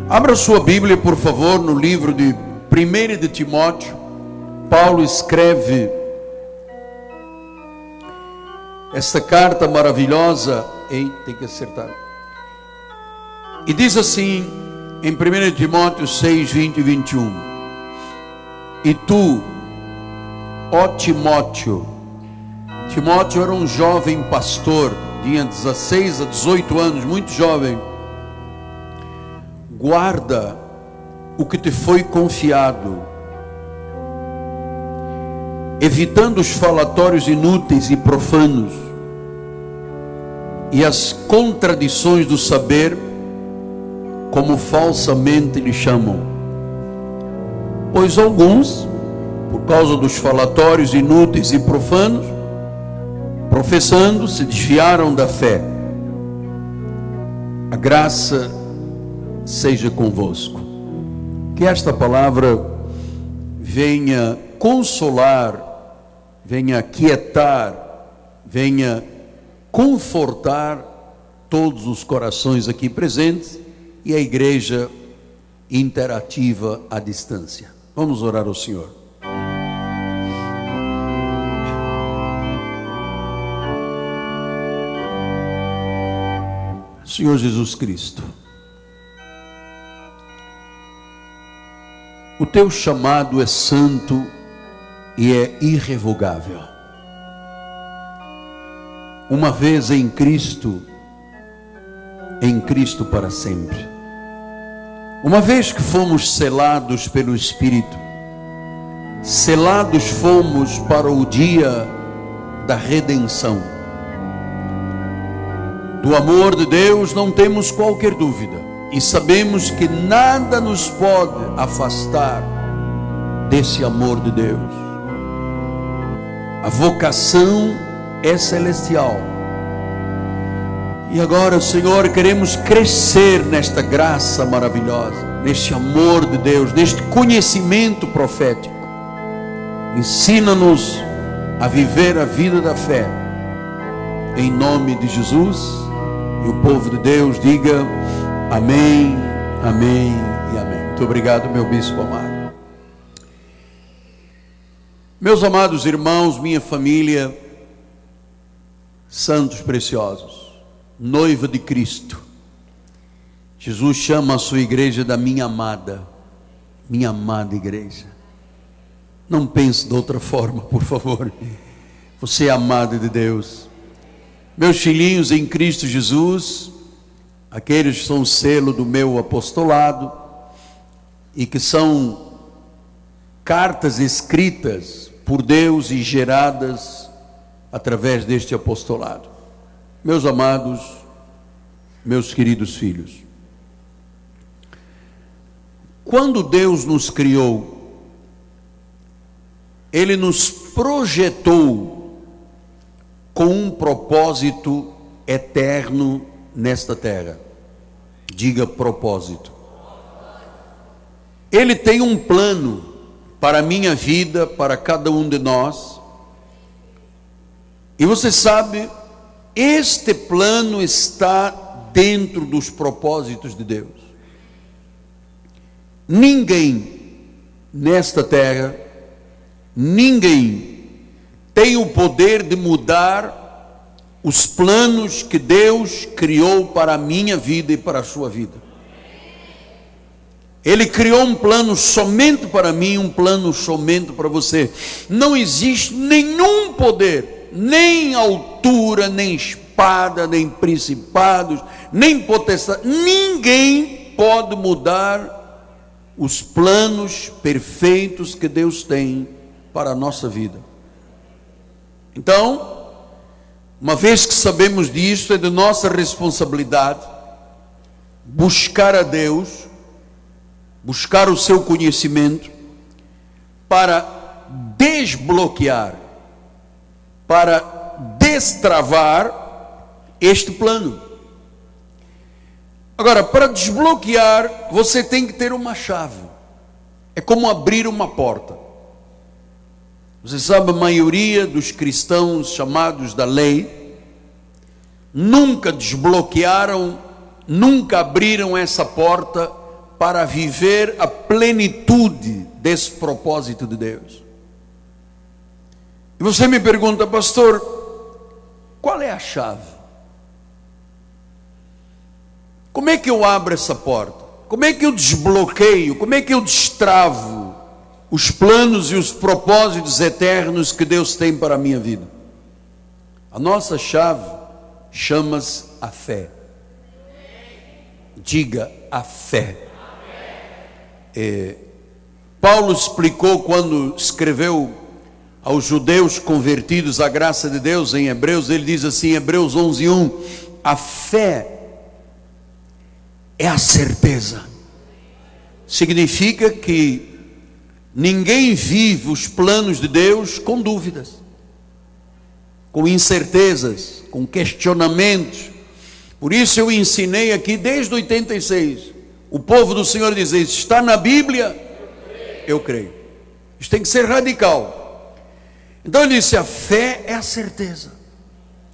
Abra sua Bíblia, por favor, no livro de 1 de Timóteo. Paulo escreve esta carta maravilhosa tem que acertar. E diz assim, em 1 Timóteo 6, 20 e 21. E tu, ó Timóteo, Timóteo era um jovem pastor, tinha 16 a 18 anos, muito jovem. Guarda o que te foi confiado, evitando os falatórios inúteis e profanos e as contradições do saber, como falsamente lhe chamam. Pois alguns, por causa dos falatórios inúteis e profanos, professando, se desviaram da fé. A graça seja convosco. Que esta palavra venha consolar, venha aquietar, venha confortar todos os corações aqui presentes e a igreja interativa à distância. Vamos orar ao Senhor. Senhor Jesus Cristo, o teu chamado é santo e é irrevogável. Uma vez em Cristo para sempre. Uma vez que fomos selados pelo Espírito, selados fomos para o dia da redenção. Do amor de Deus não temos qualquer dúvida. E sabemos que nada nos pode afastar desse amor de Deus. A vocação é celestial. E agora, Senhor, queremos crescer nesta graça maravilhosa, neste amor de Deus, neste conhecimento profético. Ensina-nos a viver a vida da fé. Em nome de Jesus. E o povo de Deus diga: amém, amém e amém. Muito obrigado, meu bispo amado. Meus amados irmãos, minha família, santos preciosos, noiva de Cristo, Jesus chama a sua igreja da minha amada igreja. Não pense de outra forma, por favor. Você é amada de Deus. Meus filhinhos em Cristo Jesus, aqueles que são o selo do meu apostolado e que são cartas escritas por Deus e geradas através deste apostolado. Meus amados, meus queridos filhos, quando Deus nos criou, Ele nos projetou com um propósito eterno nesta terra. Diga propósito. Ele tem um plano para a minha vida, para cada um de nós. E você sabe, este plano está dentro dos propósitos de Deus. Ninguém nesta terra, ninguém tem o poder de mudar os planos que Deus criou para a minha vida e para a sua vida. Ele criou um plano somente para mim, um plano somente para você. Não existe nenhum poder, nem altura, nem espada, nem principados, nem potestade. Ninguém pode mudar os planos perfeitos que Deus tem para a nossa vida. Então, uma vez que sabemos disso, é de nossa responsabilidade buscar a Deus, buscar o seu conhecimento, para desbloquear, para destravar este plano. Agora, para desbloquear, você tem que ter uma chave. É como abrir uma porta. Você sabe, a maioria dos cristãos chamados da lei nunca desbloquearam, nunca abriram essa porta para viver a plenitude desse propósito de Deus. E você me pergunta, pastor, qual é a chave? Como é que eu abro essa porta? Como é que eu desbloqueio? Como é que eu destravo os planos e os propósitos eternos que Deus tem para a minha vida? A nossa chave chama-se a fé. Diga, a fé. Paulo explicou quando escreveu aos judeus convertidos à graça de Deus em Hebreus, ele diz assim, Hebreus 11:1, a fé é a certeza. Significa que ninguém vive os planos de Deus com dúvidas, com incertezas, com questionamentos. Por isso eu ensinei aqui desde 86, o povo do Senhor diz, está na Bíblia, eu creio. Isso tem que ser radical. Então ele disse, a fé é a certeza.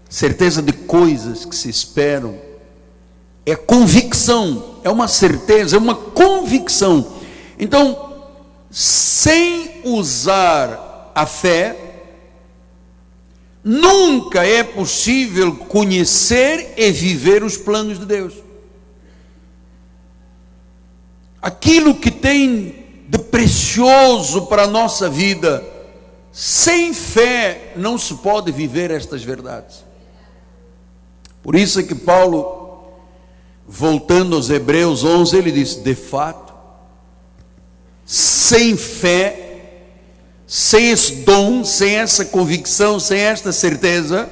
Certeza de coisas que se esperam. É convicção, é uma certeza, é uma convicção. Então, sem usar a fé, nunca é possível conhecer e viver os planos de Deus. Aquilo que tem de precioso para a nossa vida, sem fé não se pode viver estas verdades. Por isso é que Paulo, voltando aos Hebreus 11, ele diz, de fato, sem fé, sem esse dom, sem essa convicção, sem esta certeza,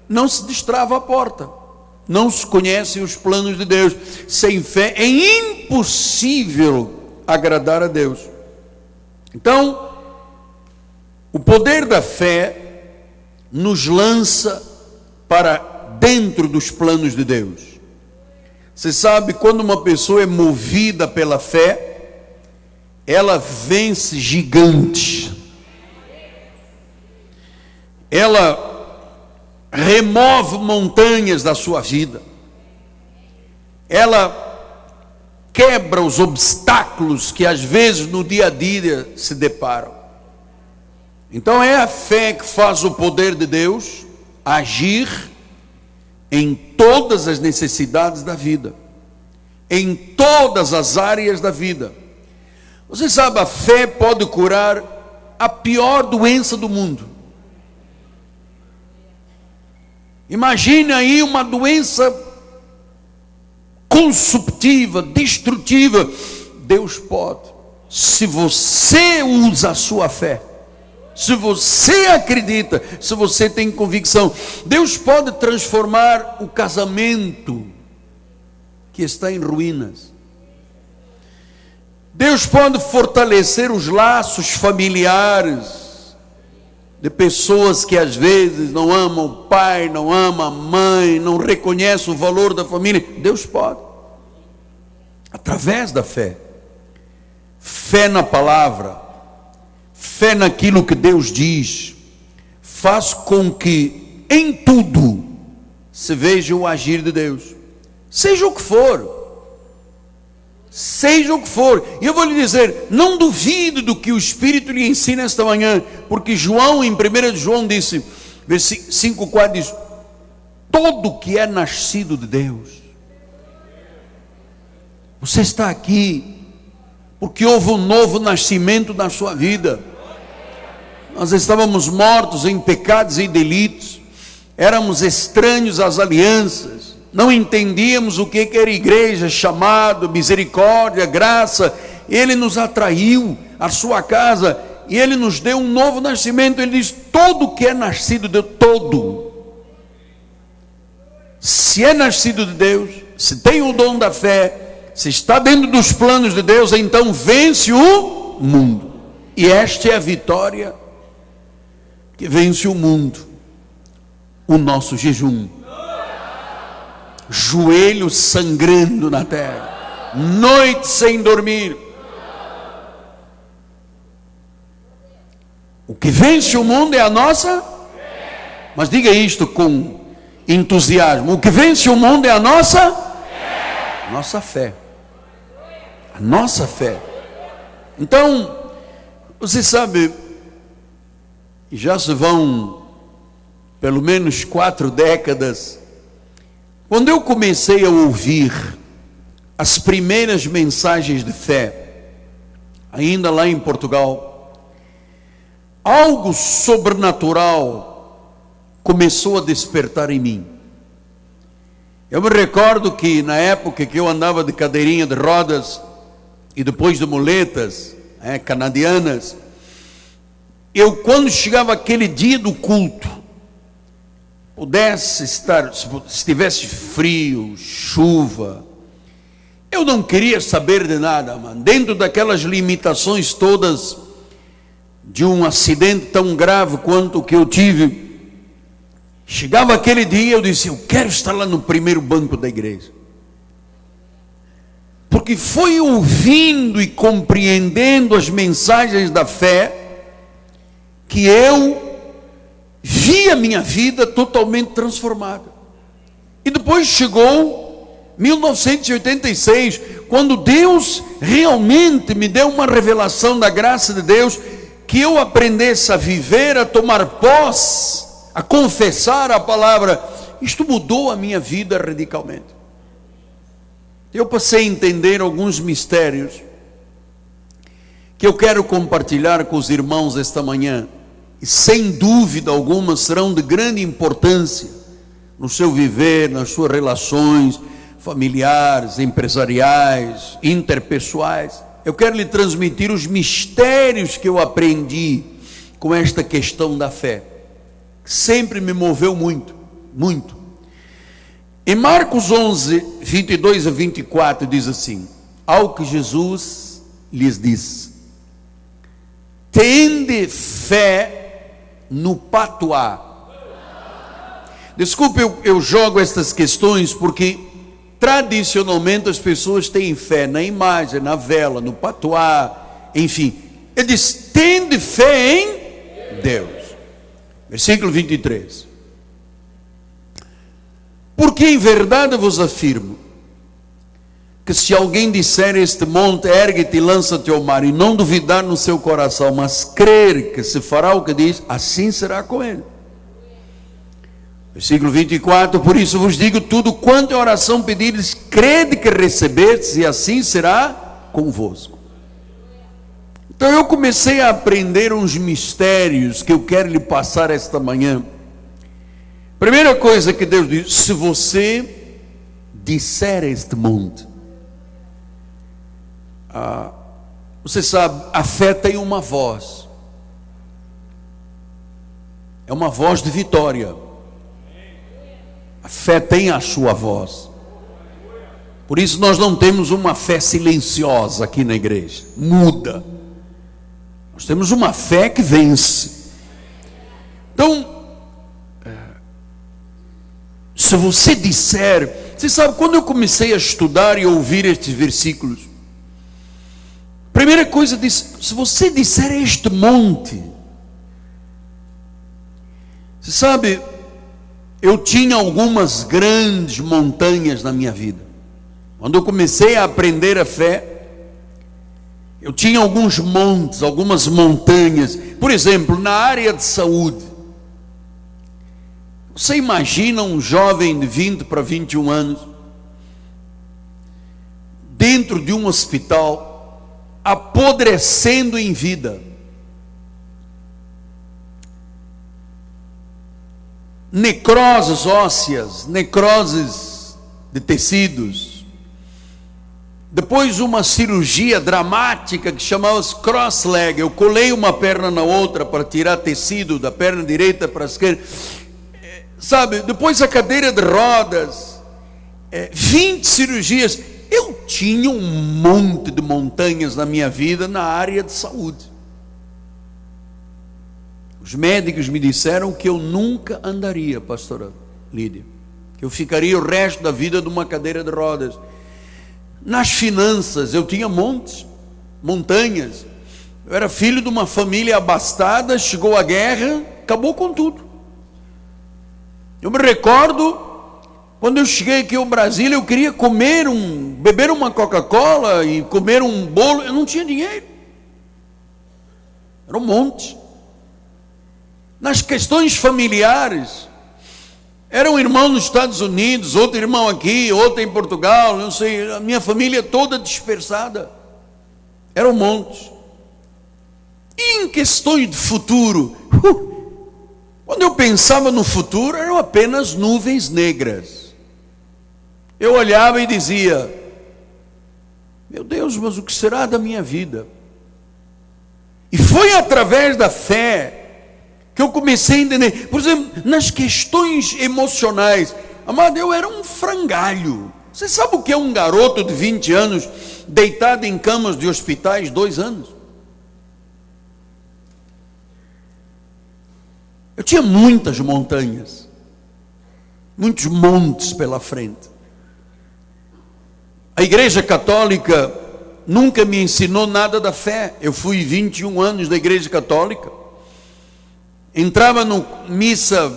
não se destrava a porta, não se conhecem os planos de Deus. Sem fé é impossível agradar a Deus. Então, o poder da fé nos lança para dentro dos planos de Deus. Você sabe, quando uma pessoa é movida pela fé, ela vence gigantes. Ela remove montanhas da sua vida. Ela quebra os obstáculos que às vezes no dia a dia se deparam. Então é a fé que faz o poder de Deus agir em todas as necessidades da vida, em todas as áreas da vida. Você sabe, a fé pode curar a pior doença do mundo. Imagine aí uma doença consumptiva, destrutiva. Deus pode, se você usa a sua fé, se você acredita, se você tem convicção. Deus pode transformar o casamento que está em ruínas. Deus pode fortalecer os laços familiares de pessoas que às vezes não amam o pai, não amam a mãe, não reconhecem o valor da família. Deus pode, através da fé. Fé na palavra, fé naquilo que Deus diz, faz com que em tudo se veja o agir de Deus, seja o que for, seja o que for. E eu vou lhe dizer, não duvide do que o Espírito lhe ensina esta manhã, porque João, em 1 João disse, versículo 5:4 diz, todo que é nascido de Deus. Você está aqui porque houve um novo nascimento na sua vida. Nós estávamos mortos em pecados e delitos, éramos estranhos às alianças, não entendíamos o que era igreja, chamado, misericórdia, graça. Ele nos atraiu à sua casa e Ele nos deu um novo nascimento. Ele diz, todo que é nascido de todo, se é nascido de Deus, se tem o dom da fé, se está dentro dos planos de Deus, então vence o mundo. E esta é a vitória que vence o mundo, o nosso jejum, joelhos sangrando na terra, noite sem dormir. O que vence o mundo é a nossa, mas diga isto com entusiasmo, o que vence o mundo é a nossa fé. A nossa fé. Então, você sabe, já se vão pelo menos 4 décadas, quando eu comecei a ouvir as primeiras mensagens de fé, ainda lá em Portugal, algo sobrenatural começou a despertar em mim. Eu me recordo que na época que eu andava de cadeirinha de rodas e depois de muletas canadianas, eu, quando chegava aquele dia do culto, pudesse estar, se estivesse frio, chuva, eu não queria saber de nada, mano. Dentro daquelas limitações todas de um acidente tão grave quanto o que eu tive, chegava aquele dia, eu disse, eu quero estar lá no primeiro banco da igreja. Porque foi ouvindo e compreendendo as mensagens da fé que eu vi a minha vida totalmente transformada. E depois chegou 1986, quando Deus realmente me deu uma revelação da graça de Deus, que eu aprendesse a viver, a tomar posse, a confessar a palavra. Isto mudou a minha vida radicalmente. Eu passei a entender alguns mistérios que eu quero compartilhar com os irmãos esta manhã, e sem dúvida alguma serão de grande importância no seu viver, nas suas relações familiares, empresariais, interpessoais. Eu quero lhe transmitir os mistérios que eu aprendi com esta questão da fé, que sempre me moveu muito, muito. Em Marcos 11, 22 a 24 diz assim: ao que Jesus lhes disse: tende fé no patuá. Desculpe, eu jogo estas questões porque tradicionalmente as pessoas têm fé na imagem, na vela, no patuá, enfim. Ele diz: tende fé em Deus. Versículo 23. Porque em verdade vos afirmo que se alguém disser a este monte, ergue-te e lança-te ao mar, e não duvidar no seu coração, mas crer que se fará o que diz, assim será com ele. Versículo 24, por isso vos digo, tudo quanto em oração pedires, crede que recebestes, e assim será convosco. Então eu comecei a aprender uns mistérios que eu quero lhe passar esta manhã. Primeira coisa que Deus diz: se você disser a este monte, você sabe, a fé tem uma voz, é uma voz de vitória. A fé tem a sua voz. Por isso nós não temos uma fé silenciosa aqui na igreja, muda. Nós temos uma fé que vence. Então, se você disser, você sabe, quando eu comecei a estudar e ouvir estes versículos, primeira coisa diz: se você disser este monte, você sabe, eu tinha algumas grandes montanhas na minha vida. Quando eu comecei a aprender a fé, eu tinha alguns montes, algumas montanhas. Por exemplo, na área de saúde, você imagina um jovem de 20 para 21 anos, dentro de um hospital, apodrecendo em vida, necroses ósseas, necroses de tecidos, depois uma cirurgia dramática que chamava-se cross-leg, eu colei uma perna na outra para tirar tecido da perna direita para a esquerda, sabe, depois a cadeira de rodas, 20 cirurgias. Eu tinha um monte de montanhas na minha vida na área de saúde. Os médicos me disseram que eu nunca andaria, pastora Lídia, que eu ficaria o resto da vida numa cadeira de rodas. Nas finanças, eu tinha montes, montanhas. Eu era filho de uma família abastada, chegou a guerra, acabou com tudo. Eu me recordo Quando eu cheguei aqui ao Brasil, eu queria beber uma Coca-Cola e comer um bolo, eu não tinha dinheiro. Era um monte. Nas questões familiares, era um irmão nos Estados Unidos, outro irmão aqui, outro em Portugal, não sei, a minha família toda dispersada. Era um monte. E em questões de futuro, quando eu pensava no futuro, eram apenas nuvens negras. Eu olhava e dizia: meu Deus, mas o que será da minha vida? E foi através da fé que eu comecei a entender. Por exemplo, nas questões emocionais, amado, eu era um frangalho. Você sabe o que é um garoto de 20 anos deitado em camas de hospitais 2 anos? Eu tinha muitas montanhas, muitos montes pela frente. A Igreja Católica nunca me ensinou nada da fé. Eu fui 21 anos da Igreja Católica. Entrava no missa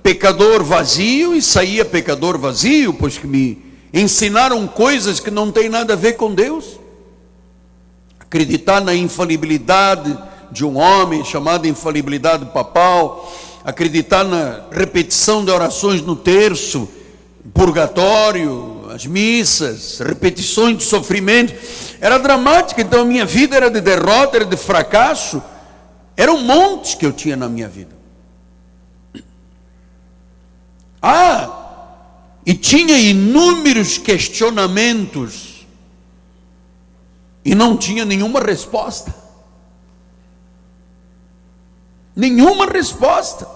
pecador vazio e saía pecador vazio, pois que me ensinaram coisas que não tem nada a ver com Deus. Acreditar na infalibilidade de um homem, chamada infalibilidade papal, acreditar na repetição de orações no terço, purgatório, as missas, repetições de sofrimento. Era dramática. Então a minha vida era de derrota, era de fracasso. Era um monte que eu tinha na minha vida. E tinha inúmeros questionamentos e não tinha nenhuma resposta. Nenhuma resposta.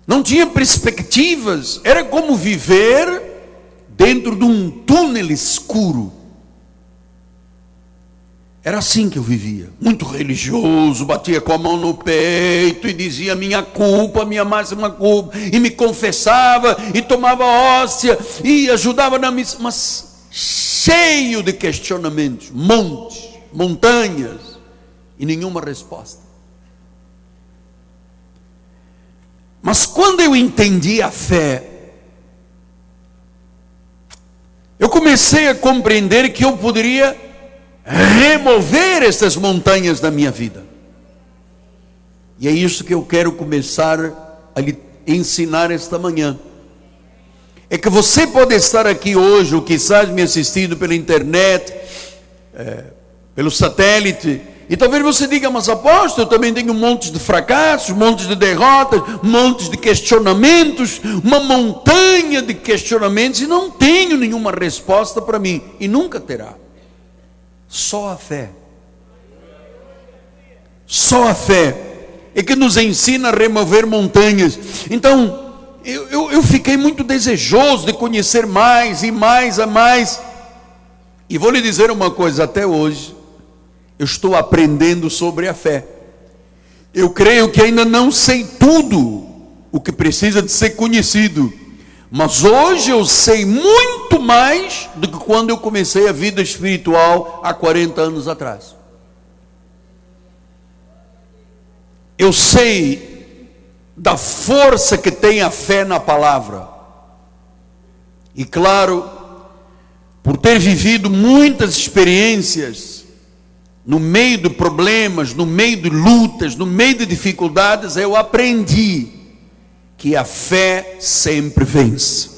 Não tinha perspectivas. Era como viver dentro de um túnel escuro. Era assim que eu vivia, muito religioso, batia com a mão no peito e dizia minha culpa, minha máxima culpa, e me confessava, e tomava hóstia, e ajudava na missa, mas cheio de questionamentos, montes, montanhas, e nenhuma resposta. Mas quando eu entendi a fé, eu comecei a compreender que eu poderia remover essas montanhas da minha vida. E é isso que eu quero começar a lhe ensinar esta manhã. É que você pode estar aqui hoje, ou quizás me assistindo pela internet, pelo satélite, e talvez você diga: mas apóstolo, eu também tenho montes de fracassos, montes de derrotas, montes de questionamentos, uma montanha de questionamentos, e não tenho nenhuma resposta para mim, e nunca terá. Só a fé é que nos ensina a remover montanhas. Então eu fiquei muito desejoso de conhecer mais e mais a mais, e vou lhe dizer uma coisa: até hoje eu estou aprendendo sobre a fé. Eu creio que ainda não sei tudo o que precisa de ser conhecido, mas hoje eu sei muito mais do que quando eu comecei a vida espiritual há 40 anos atrás. Eu sei da força que tem a fé na palavra. E claro, por ter vivido muitas experiências, no meio de problemas, no meio de lutas, no meio de dificuldades, eu aprendi que a fé sempre vence.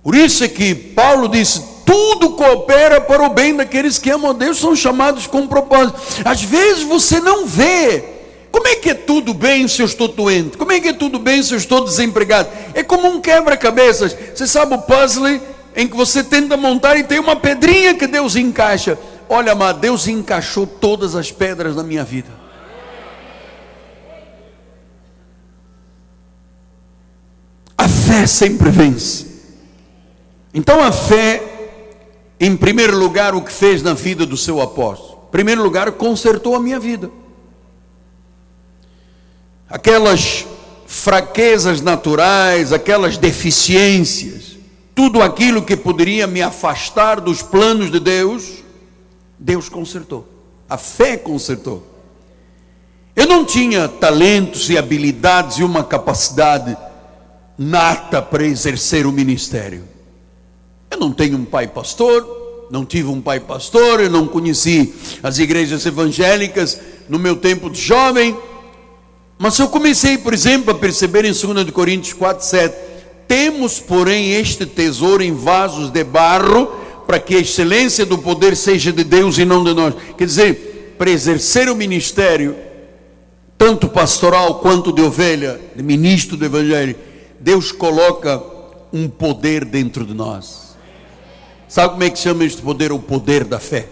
Por isso é que Paulo disse: tudo coopera para o bem daqueles que amam a Deus, são chamados com propósito. Às vezes você não vê. Como é que é tudo bem se eu estou doente? Como é que é tudo bem se eu estou desempregado? É como um quebra-cabeças. Você sabe o puzzle em que você tenta montar e tem uma pedrinha que Deus encaixa. Olha, amado, Deus encaixou todas as pedras na minha vida. A fé sempre vence. Então a fé, em primeiro lugar, o que fez na vida do seu apóstolo? Em primeiro lugar, consertou a minha vida. Aquelas fraquezas naturais, aquelas deficiências, tudo aquilo que poderia me afastar dos planos de Deus, Deus consertou. A fé consertou. Eu não tinha talentos e habilidades e uma capacidade nata para exercer o ministério. Eu não tenho um pai pastor, não tive um pai pastor, eu não conheci as igrejas evangélicas no meu tempo de jovem. Mas eu comecei, por exemplo, a perceber em 2 Coríntios 4:7, temos, porém, este tesouro em vasos de barro, para que a excelência do poder seja de Deus e não de nós. Quer dizer, para exercer o ministério, tanto pastoral quanto de ovelha, de ministro do evangelho, Deus coloca um poder dentro de nós. Sabe como é que chama este poder? O poder da fé.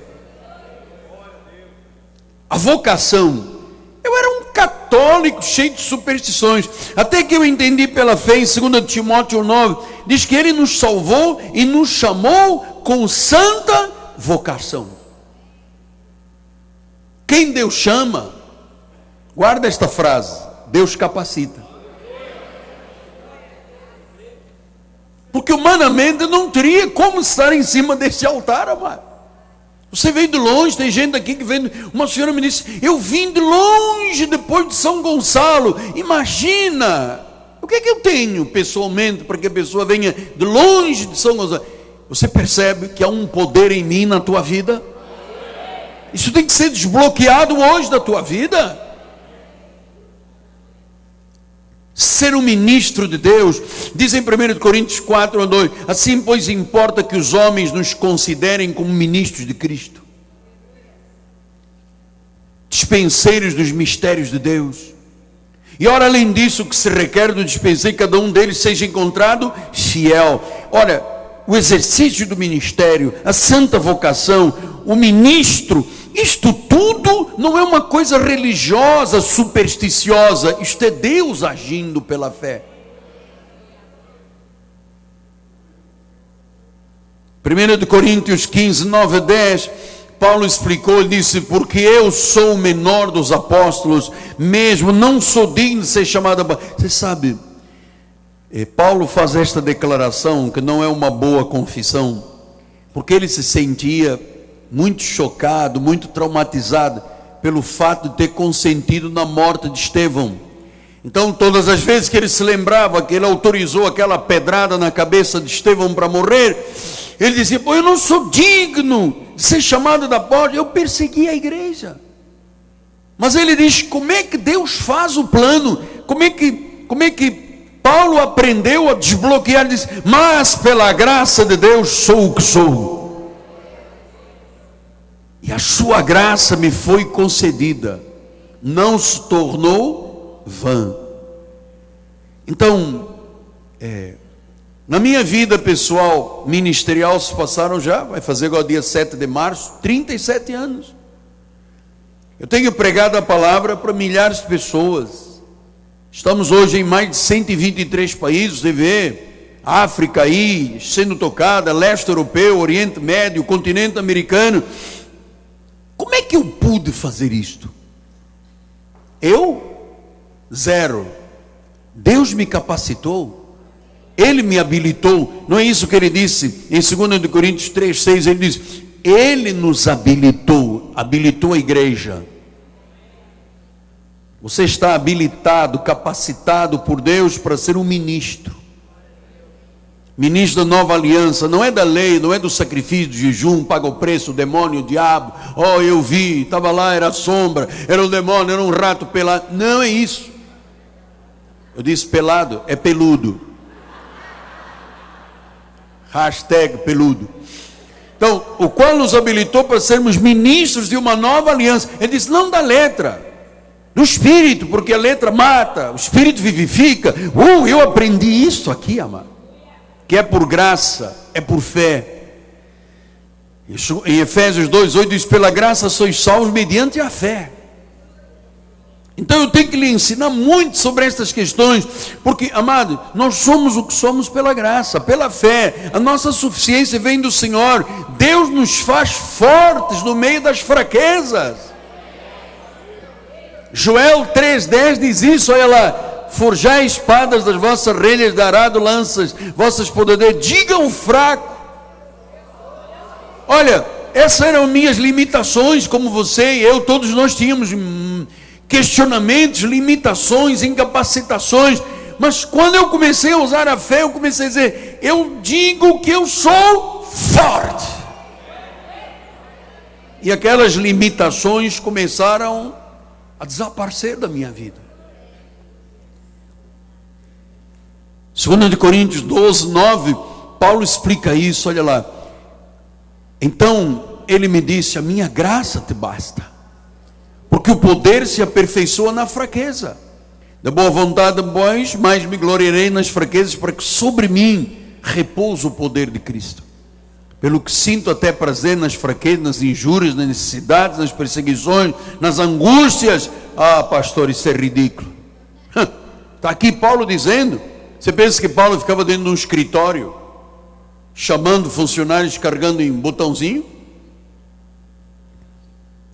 A vocação. Eu era um católico cheio de superstições, até que eu entendi pela fé em 2 Timóteo 9, diz que Ele nos salvou e nos chamou com santa vocação. Quem Deus chama, guarda esta frase, Deus capacita. Porque humanamente não teria como estar em cima desse altar, amado. Você veio de longe, tem gente aqui que vem. Uma senhora me disse, eu vim de longe depois de São Gonçalo. Imagina, o que é que eu tenho pessoalmente para que a pessoa venha de longe de São Gonçalo? Você percebe que há um poder em mim na tua vida? Isso tem que ser desbloqueado hoje da tua vida. Ser um ministro de Deus, diz em 1 Coríntios 4:2, assim pois importa que os homens nos considerem como ministros de Cristo, dispenseiros dos mistérios de Deus. E ora, além disso, o que se requer do dispenseiro, cada um deles seja encontrado fiel. Ora, o exercício do ministério, a santa vocação, o ministro, isto tudo não é uma coisa religiosa, supersticiosa, isto é Deus agindo pela fé. 1 Coríntios 15:9-10, Paulo explicou, ele disse, porque eu sou o menor dos apóstolos, mesmo não sou digno de ser chamado. Você sabe, Paulo faz esta declaração, que não é uma boa confissão, porque ele se sentia muito chocado, muito traumatizado pelo fato de ter consentido na morte de Estevão. Então todas as vezes que ele se lembrava que ele autorizou aquela pedrada na cabeça de Estevão para morrer, ele dizia, pô, eu não sou digno de ser chamado da porta, eu persegui a igreja. Mas ele diz, como é que Deus faz o plano? Como é que Paulo aprendeu a desbloquear? Ele diz, mas pela graça de Deus sou o que sou. E a sua graça me foi concedida, não se tornou vã. Então, na minha vida pessoal, ministerial, se passaram já, vai fazer agora dia 7 de março, 37 anos. Eu tenho pregado a palavra para milhares de pessoas. Estamos hoje em mais de 123 países, você vê, África aí, sendo tocada, leste europeu, Oriente Médio, continente americano. Como é que eu pude fazer isto? Eu? Zero. Deus me capacitou. Ele me habilitou. Não é isso que ele disse em 2 Coríntios 3:6, ele diz, Ele nos habilitou a igreja. Você está habilitado, capacitado por Deus para ser um ministro. Ministro da nova aliança, não é da lei, não é do sacrifício, do jejum, paga o preço, o demônio, o diabo. Oh, eu vi, estava lá, era sombra, era um demônio, era um rato pelado. Não é isso. Eu disse pelado, é peludo. Hashtag peludo. Então, o qual nos habilitou para sermos ministros de uma nova aliança. Ele disse, não da letra, do Espírito, porque a letra mata, o Espírito vivifica. Eu aprendi isso aqui, amado. Que é por graça, é por fé. Em Efésios 2:8 diz, pela graça sois salvos mediante a fé. Então eu tenho que lhe ensinar muito sobre estas questões, porque, amado, nós somos o que somos pela graça, pela fé. A nossa suficiência vem do Senhor. Deus nos faz fortes no meio das fraquezas. Joel 3:10 diz isso, olha lá, forjai espadas das vossas relhas de arado, lanças, vossas podadeiras, diga o fraco. Olha, essas eram minhas limitações, como você e eu, todos nós tínhamos questionamentos, limitações, incapacitações. Mas quando eu comecei a usar a fé, eu comecei a dizer: eu digo que eu sou forte. E aquelas limitações começaram a desaparecer da minha vida. 2 Coríntios 12, 9, Paulo explica isso, olha lá. Então ele me disse: a minha graça te basta, porque o poder se aperfeiçoa na fraqueza. Da boa vontade, pois, mais me gloriarei nas fraquezas, para que sobre mim repousa o poder de Cristo. Pelo que sinto até prazer nas fraquezas, nas injúrias, nas necessidades, nas perseguições, nas angústias. Ah, pastor, isso é ridículo. Está aqui Paulo dizendo. Você pensa que Paulo ficava dentro de um escritório, chamando funcionários, carregando em botãozinho?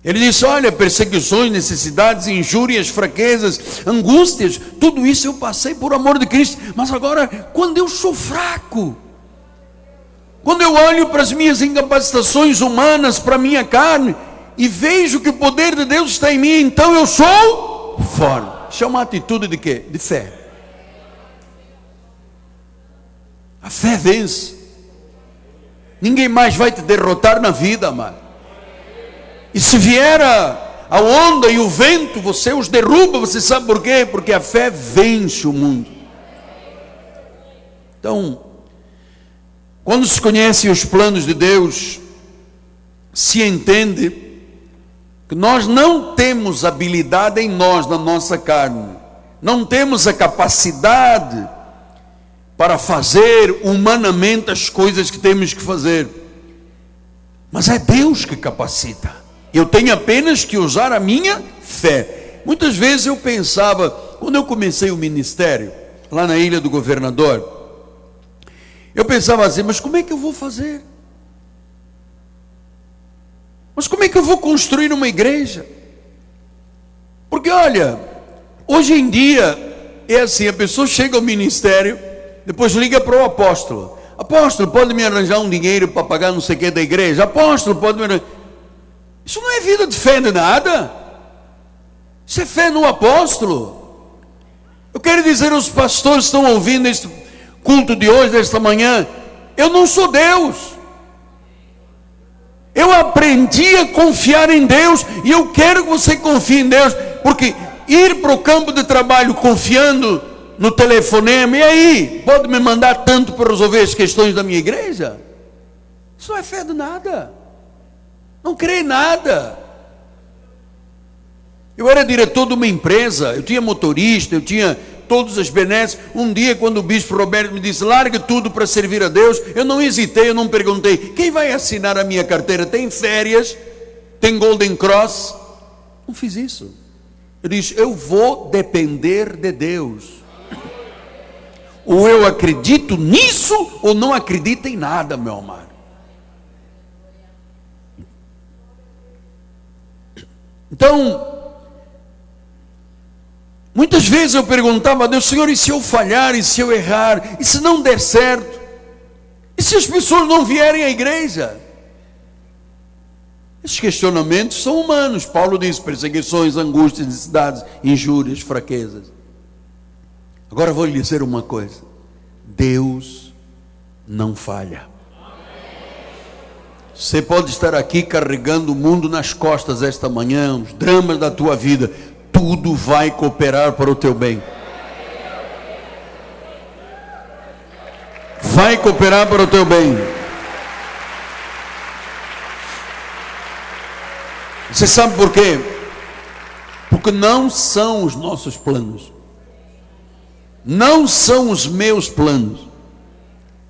Ele disse: olha, perseguições, necessidades, injúrias, fraquezas, angústias, tudo isso eu passei por amor de Cristo. Mas agora, quando eu sou fraco, quando eu olho para as minhas incapacitações humanas, para a minha carne, e vejo que o poder de Deus está em mim, então eu sou forte. Isso é uma atitude de quê? De fé. A fé vence. Ninguém mais vai te derrotar na vida, amado. E se vier a onda e o vento, você os derruba. Você sabe por quê? Porque a fé vence o mundo. Então, quando se conhece os planos de Deus, se entende que nós não temos habilidade em nós, na nossa carne. Não temos a capacidade para fazer humanamente as coisas que temos que fazer. Mas é Deus que capacita. Eu tenho apenas que usar a minha fé. Muitas vezes eu pensava, quando eu comecei o ministério, lá na Ilha do Governador, eu pensava assim: mas como é que eu vou fazer? Mas como é que eu vou construir uma igreja? Porque olha, hoje em dia é assim, a pessoa chega ao ministério, depois liga para o apóstolo: apóstolo, pode me arranjar um dinheiro para pagar não sei o que da igreja? Apóstolo, pode me arranjar... Isso não é vida de fé de nada. Isso é fé no apóstolo. Eu quero dizer aos pastores que estão ouvindo este culto de hoje, desta manhã: eu não sou Deus. Eu aprendi a confiar em Deus, e eu quero que você confie em Deus, porque ir para o campo de trabalho confiando no telefonema, e aí, pode me mandar tanto para resolver as questões da minha igreja? Isso não é fé de nada. Não creio em nada. Eu era diretor de uma empresa, eu tinha motorista, eu tinha todas as benesses. Um dia, quando o bispo Roberto me disse: largue tudo para servir a Deus, eu não hesitei, eu não perguntei: quem vai assinar a minha carteira? Tem férias? Tem Golden Cross? Não fiz isso. Eu disse: eu vou depender de Deus. Ou eu acredito nisso, ou não acredito em nada, meu amado. Então, muitas vezes eu perguntava a Deus: Senhor, e se eu falhar, e se eu errar, e se não der certo, e se as pessoas não vierem à igreja? Esses questionamentos são humanos. Paulo diz: perseguições, angústias, necessidades, injúrias, fraquezas. Agora vou lhe dizer uma coisa: Deus não falha. Você pode estar aqui carregando o mundo nas costas esta manhã, os dramas da tua vida, tudo vai cooperar para o teu bem. Vai cooperar para o teu bem. Você sabe por quê? Porque não são os nossos planos, não são os meus planos,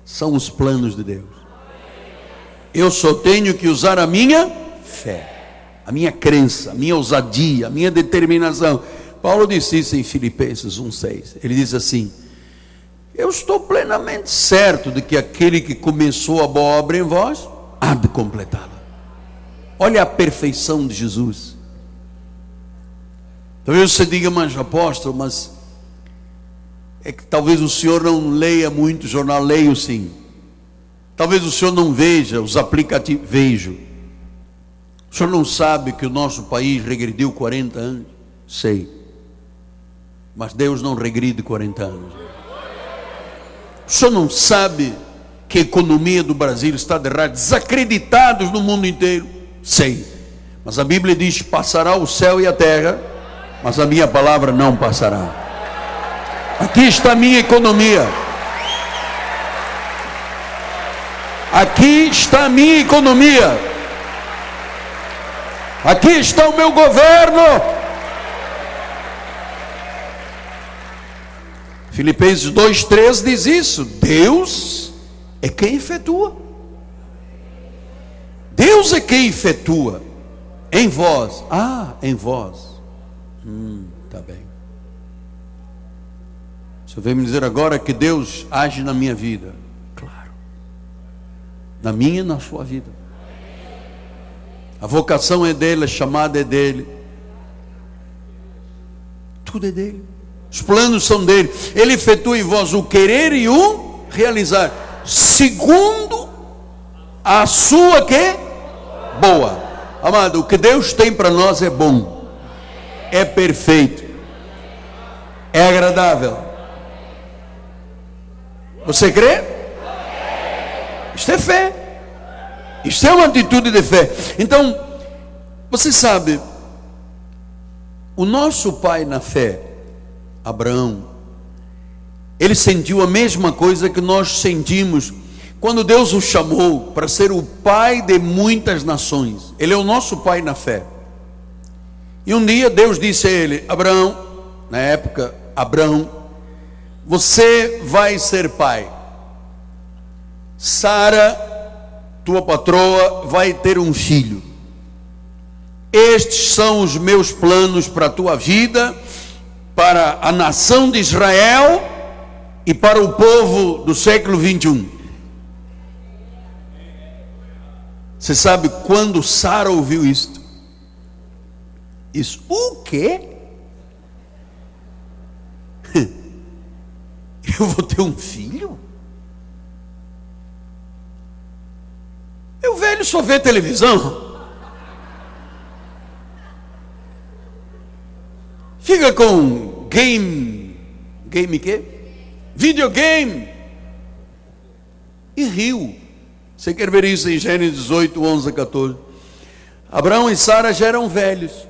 são os planos de Deus. Eu só tenho que usar a minha fé, a minha crença, a minha ousadia, a minha determinação. Paulo disse isso em Filipenses 1,6. Ele diz assim: eu estou plenamente certo de que aquele que começou a boa obra em vós há de completá-la. Olha a perfeição de Jesus. Talvez você diga: mas apóstolo, mas é que talvez o senhor não leia muito jornal. Leio sim. Talvez o senhor não veja os aplicativos. Vejo. O senhor não sabe que o nosso país regrediu 40 anos? Sei. Mas Deus não regride 40 anos. O senhor não sabe que a economia do Brasil está derrubada, desacreditados no mundo inteiro? Sei. Mas a Bíblia diz: passará o céu e a terra, mas a minha palavra não passará. Aqui está a minha economia. Aqui está a minha economia. Aqui está o meu governo. Filipenses 2:3 diz isso. Deus é quem efetua. Deus é quem efetua. Em vós. Em vós. Tá bem. Você veio me dizer agora que Deus age na minha vida. Claro. Na minha e na sua vida. A vocação é dele, a chamada é dele. Tudo é dele. Os planos são dele. Ele efetua em vós o querer e o realizar, segundo a sua que? Boa. Amado, o que Deus tem para nós é bom, é perfeito, é agradável. Você crê? Isto é fé. Isto é uma atitude de fé. Então, você sabe, o nosso pai na fé, Abraão, ele sentiu a mesma coisa que nós sentimos quando Deus o chamou para ser o pai de muitas nações. Ele é o nosso pai na fé. E um dia Deus disse a ele: Abraão, na época, Abraão, você vai ser pai. Sara, tua patroa, vai ter um filho. Estes são os meus planos para a tua vida, para a nação de Israel e para o povo do século 21. Você sabe quando Sara ouviu isto? Isso, o quê? Eu vou ter um filho? Meu velho só vê televisão. Fica com game quê? Videogame. E riu. Você quer ver isso em Gênesis 18, 11 a 14. Abraão e Sara já eram velhos,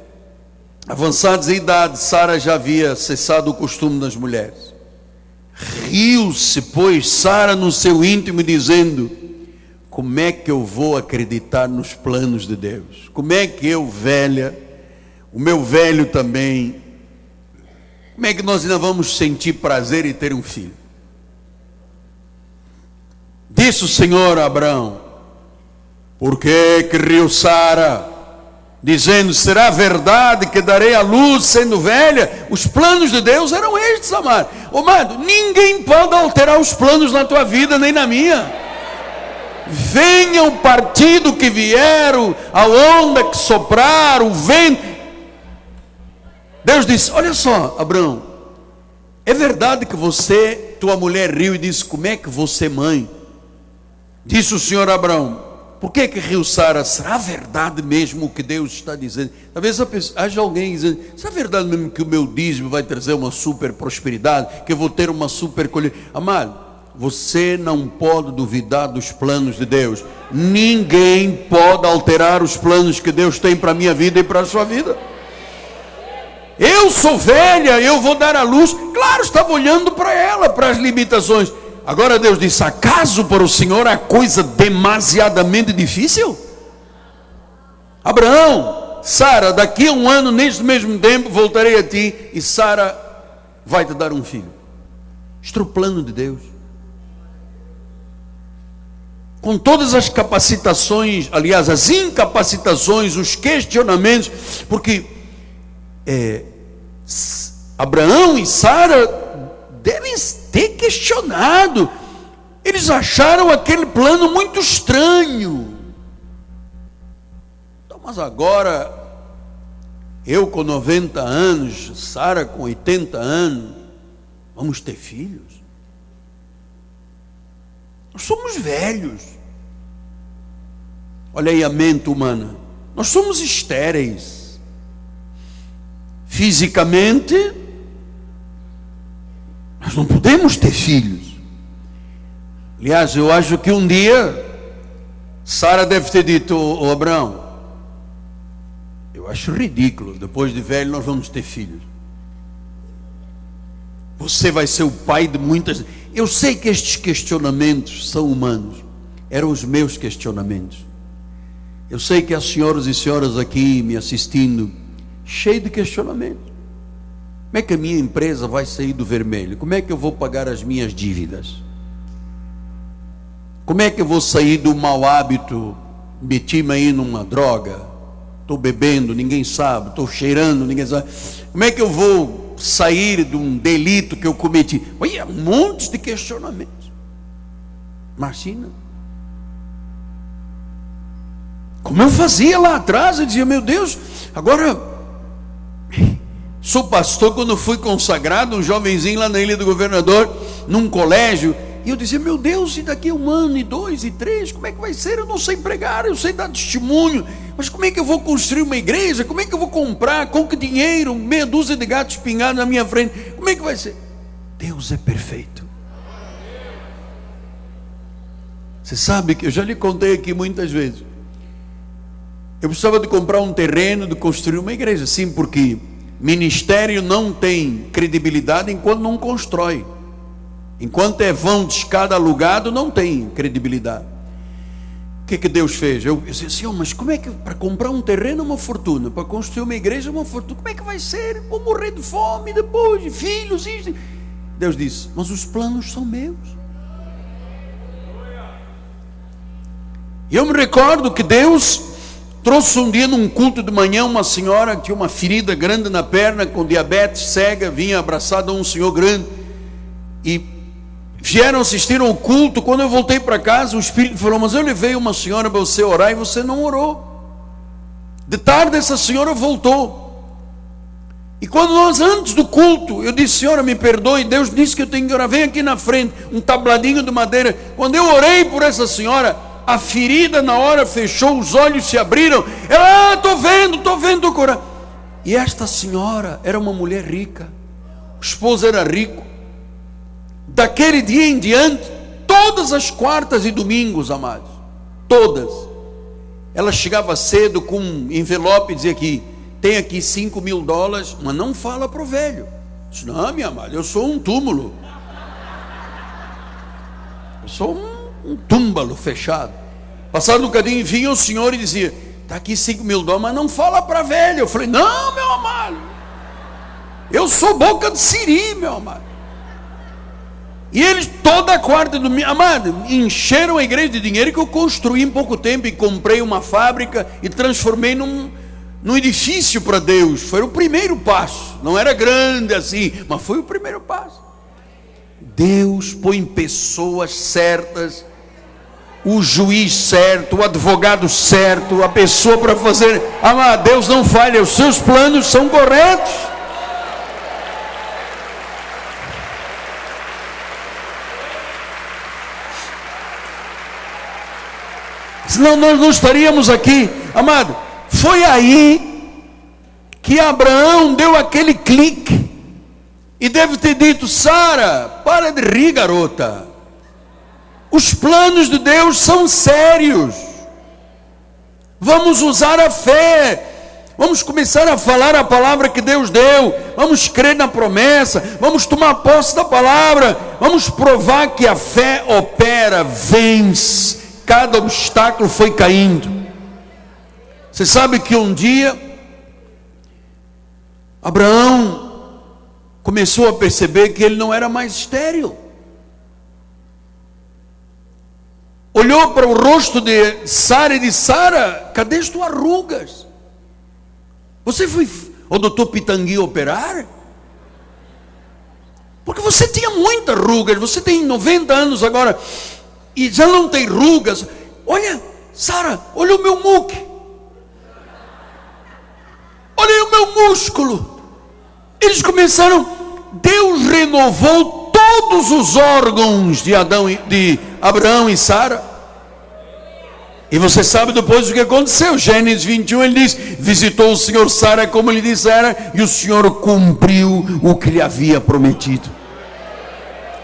avançados em idade. Sara já havia cessado o costume das mulheres. Riu-se, pois, Sara no seu íntimo, dizendo: como é que eu vou acreditar nos planos de Deus? Como é que eu, velha, o meu velho também, como é que nós ainda vamos sentir prazer em ter um filho? Disse o Senhor a Abraão: por que riu Sara, dizendo: será verdade que darei à luz sendo velha? Os planos de Deus eram estes, amado. Amado, ninguém pode alterar os planos na tua vida, nem na minha. Venha o partido que vier, a onda que soprar, o vento. Deus disse: olha só, Abraão, é verdade que você, tua mulher, riu e disse: como é que você, mãe? Disse o Senhor a Abraão: por que riu Sara? Será verdade mesmo o que Deus está dizendo? Talvez haja alguém dizendo: será verdade mesmo que o meu dízimo vai trazer uma super prosperidade, que eu vou ter uma super colheita? Amado, você não pode duvidar dos planos de Deus. Ninguém pode alterar os planos que Deus tem para a minha vida e para a sua vida. Eu sou velha, eu vou dar à luz. Claro, estava olhando para ela, para as limitações. Agora Deus disse: acaso para o Senhor é coisa demasiadamente difícil? Abraão, Sara, daqui a um ano, neste mesmo tempo, voltarei a ti e Sara vai te dar um filho. Isto é o plano de Deus. Com todas as capacitações, aliás, as incapacitações, os questionamentos, porque Abraão e Sara devem ter questionado. Eles acharam aquele plano muito estranho. Então, mas agora, eu com 90 anos, Sara com 80 anos, vamos ter filhos? Nós somos velhos. Olha aí a mente humana. Nós somos estéreis. fisicamente, nós não podemos ter filhos. Aliás, eu acho que um dia Sara deve ter dito: ô Abraão, eu acho ridículo, depois de velho nós vamos ter filhos. Você vai ser o pai de muitas... Eu sei que estes questionamentos são humanos, eram os meus questionamentos. Eu sei que há senhoras e senhoras aqui me assistindo, cheio de questionamentos. Como é que a minha empresa vai sair do vermelho? Como é que eu vou pagar as minhas dívidas? Como é que eu vou sair do mau hábito? Meti-me aí numa droga, estou bebendo, ninguém sabe, estou cheirando, ninguém sabe. Como é que eu vou sair de um delito que eu cometi? Olha, um monte de questionamentos. Imagina. Como eu fazia lá atrás, eu dizia: meu Deus, agora sou pastor. Quando fui consagrado, um jovenzinho lá na Ilha do Governador, num colégio, e eu dizia: meu Deus, e daqui a 1 ano, e 2, e 3, como é que vai ser? Eu não sei pregar, eu sei dar testemunho, mas como é que eu vou construir uma igreja? Como é que eu vou comprar? Com que dinheiro? Meia dúzia de gatos pingados na minha frente, como é que vai ser? Deus é perfeito. Você sabe que eu já lhe contei aqui muitas vezes, eu precisava de comprar um terreno, de construir uma igreja. Sim, porque ministério não tem credibilidade enquanto não constrói. Enquanto é vão de escada alugado, não tem credibilidade. O que Deus fez? Eu disse assim: mas como é que para comprar um terreno é uma fortuna, para construir uma igreja é uma fortuna, como é que vai ser? Vou morrer de fome depois, de filhos, isso. Deus disse: mas os planos são meus. E eu me recordo que Deus trouxe um dia num culto de manhã uma senhora que tinha uma ferida grande na perna, com diabetes, cega, vinha abraçada a um senhor grande, e vieram assistir ao culto. Quando eu voltei para casa, o Espírito falou: mas eu levei uma senhora para você orar e você não orou. De tarde essa senhora voltou, e quando nós, antes do culto, eu disse: senhora, me perdoe, Deus disse que eu tenho que orar, vem aqui na frente, um tabladinho de madeira. Quando eu orei por essa senhora, a ferida na hora fechou, os olhos se abriram. Ela: estou vendo, estou curando. E esta senhora era uma mulher rica, o esposo era rico. Daquele dia em diante, todas as quartas e domingos, amados, todas, ela chegava cedo com um envelope e dizia: aqui, tem aqui $5.000, mas não fala para o velho. Eu disse: não, minha amada, eu sou um túmulo, eu sou um túmbalo fechado. Passado um bocadinho, vinha o senhor e dizia: está aqui $5.000, mas não fala para velho. Eu falei: não, meu amado, eu sou boca de siri, meu amado. E eles, toda quarta e domingo, amado, encheram a igreja de dinheiro que eu construí em pouco tempo, e comprei uma fábrica e transformei num edifício para Deus. Foi o primeiro passo. Não era grande assim, mas foi o primeiro passo. Deus põe pessoas certas, o juiz certo, o advogado certo, a pessoa para fazer. Amado, Deus não falha, os seus planos são corretos. Senão nós não estaríamos aqui. Amado, foi aí que Abraão deu aquele clique e deve ter dito: Sara, para de rir, garota, os planos de Deus são sérios, vamos usar a fé, vamos começar a falar a palavra que Deus deu, vamos crer na promessa, vamos tomar posse da palavra, vamos provar que a fé opera, vence. Cada obstáculo foi caindo. Você sabe que um dia Abraão começou a perceber que ele não era mais estéril. Olhou para o rosto de Sara e disse: Sara, cadê as tuas rugas? Você foi ao doutor Pitangui operar? Porque você tinha muitas rugas, você tem 90 anos agora e já não tem rugas. Olha, Sara, olha o meu muque, olha o meu músculo. Eles começaram, Deus renovou todos os órgãos de Abraão e Sara. E você sabe depois o que aconteceu. Gênesis 21, ele diz: visitou o Senhor Sara como lhe dissera, e o Senhor cumpriu o que lhe havia prometido.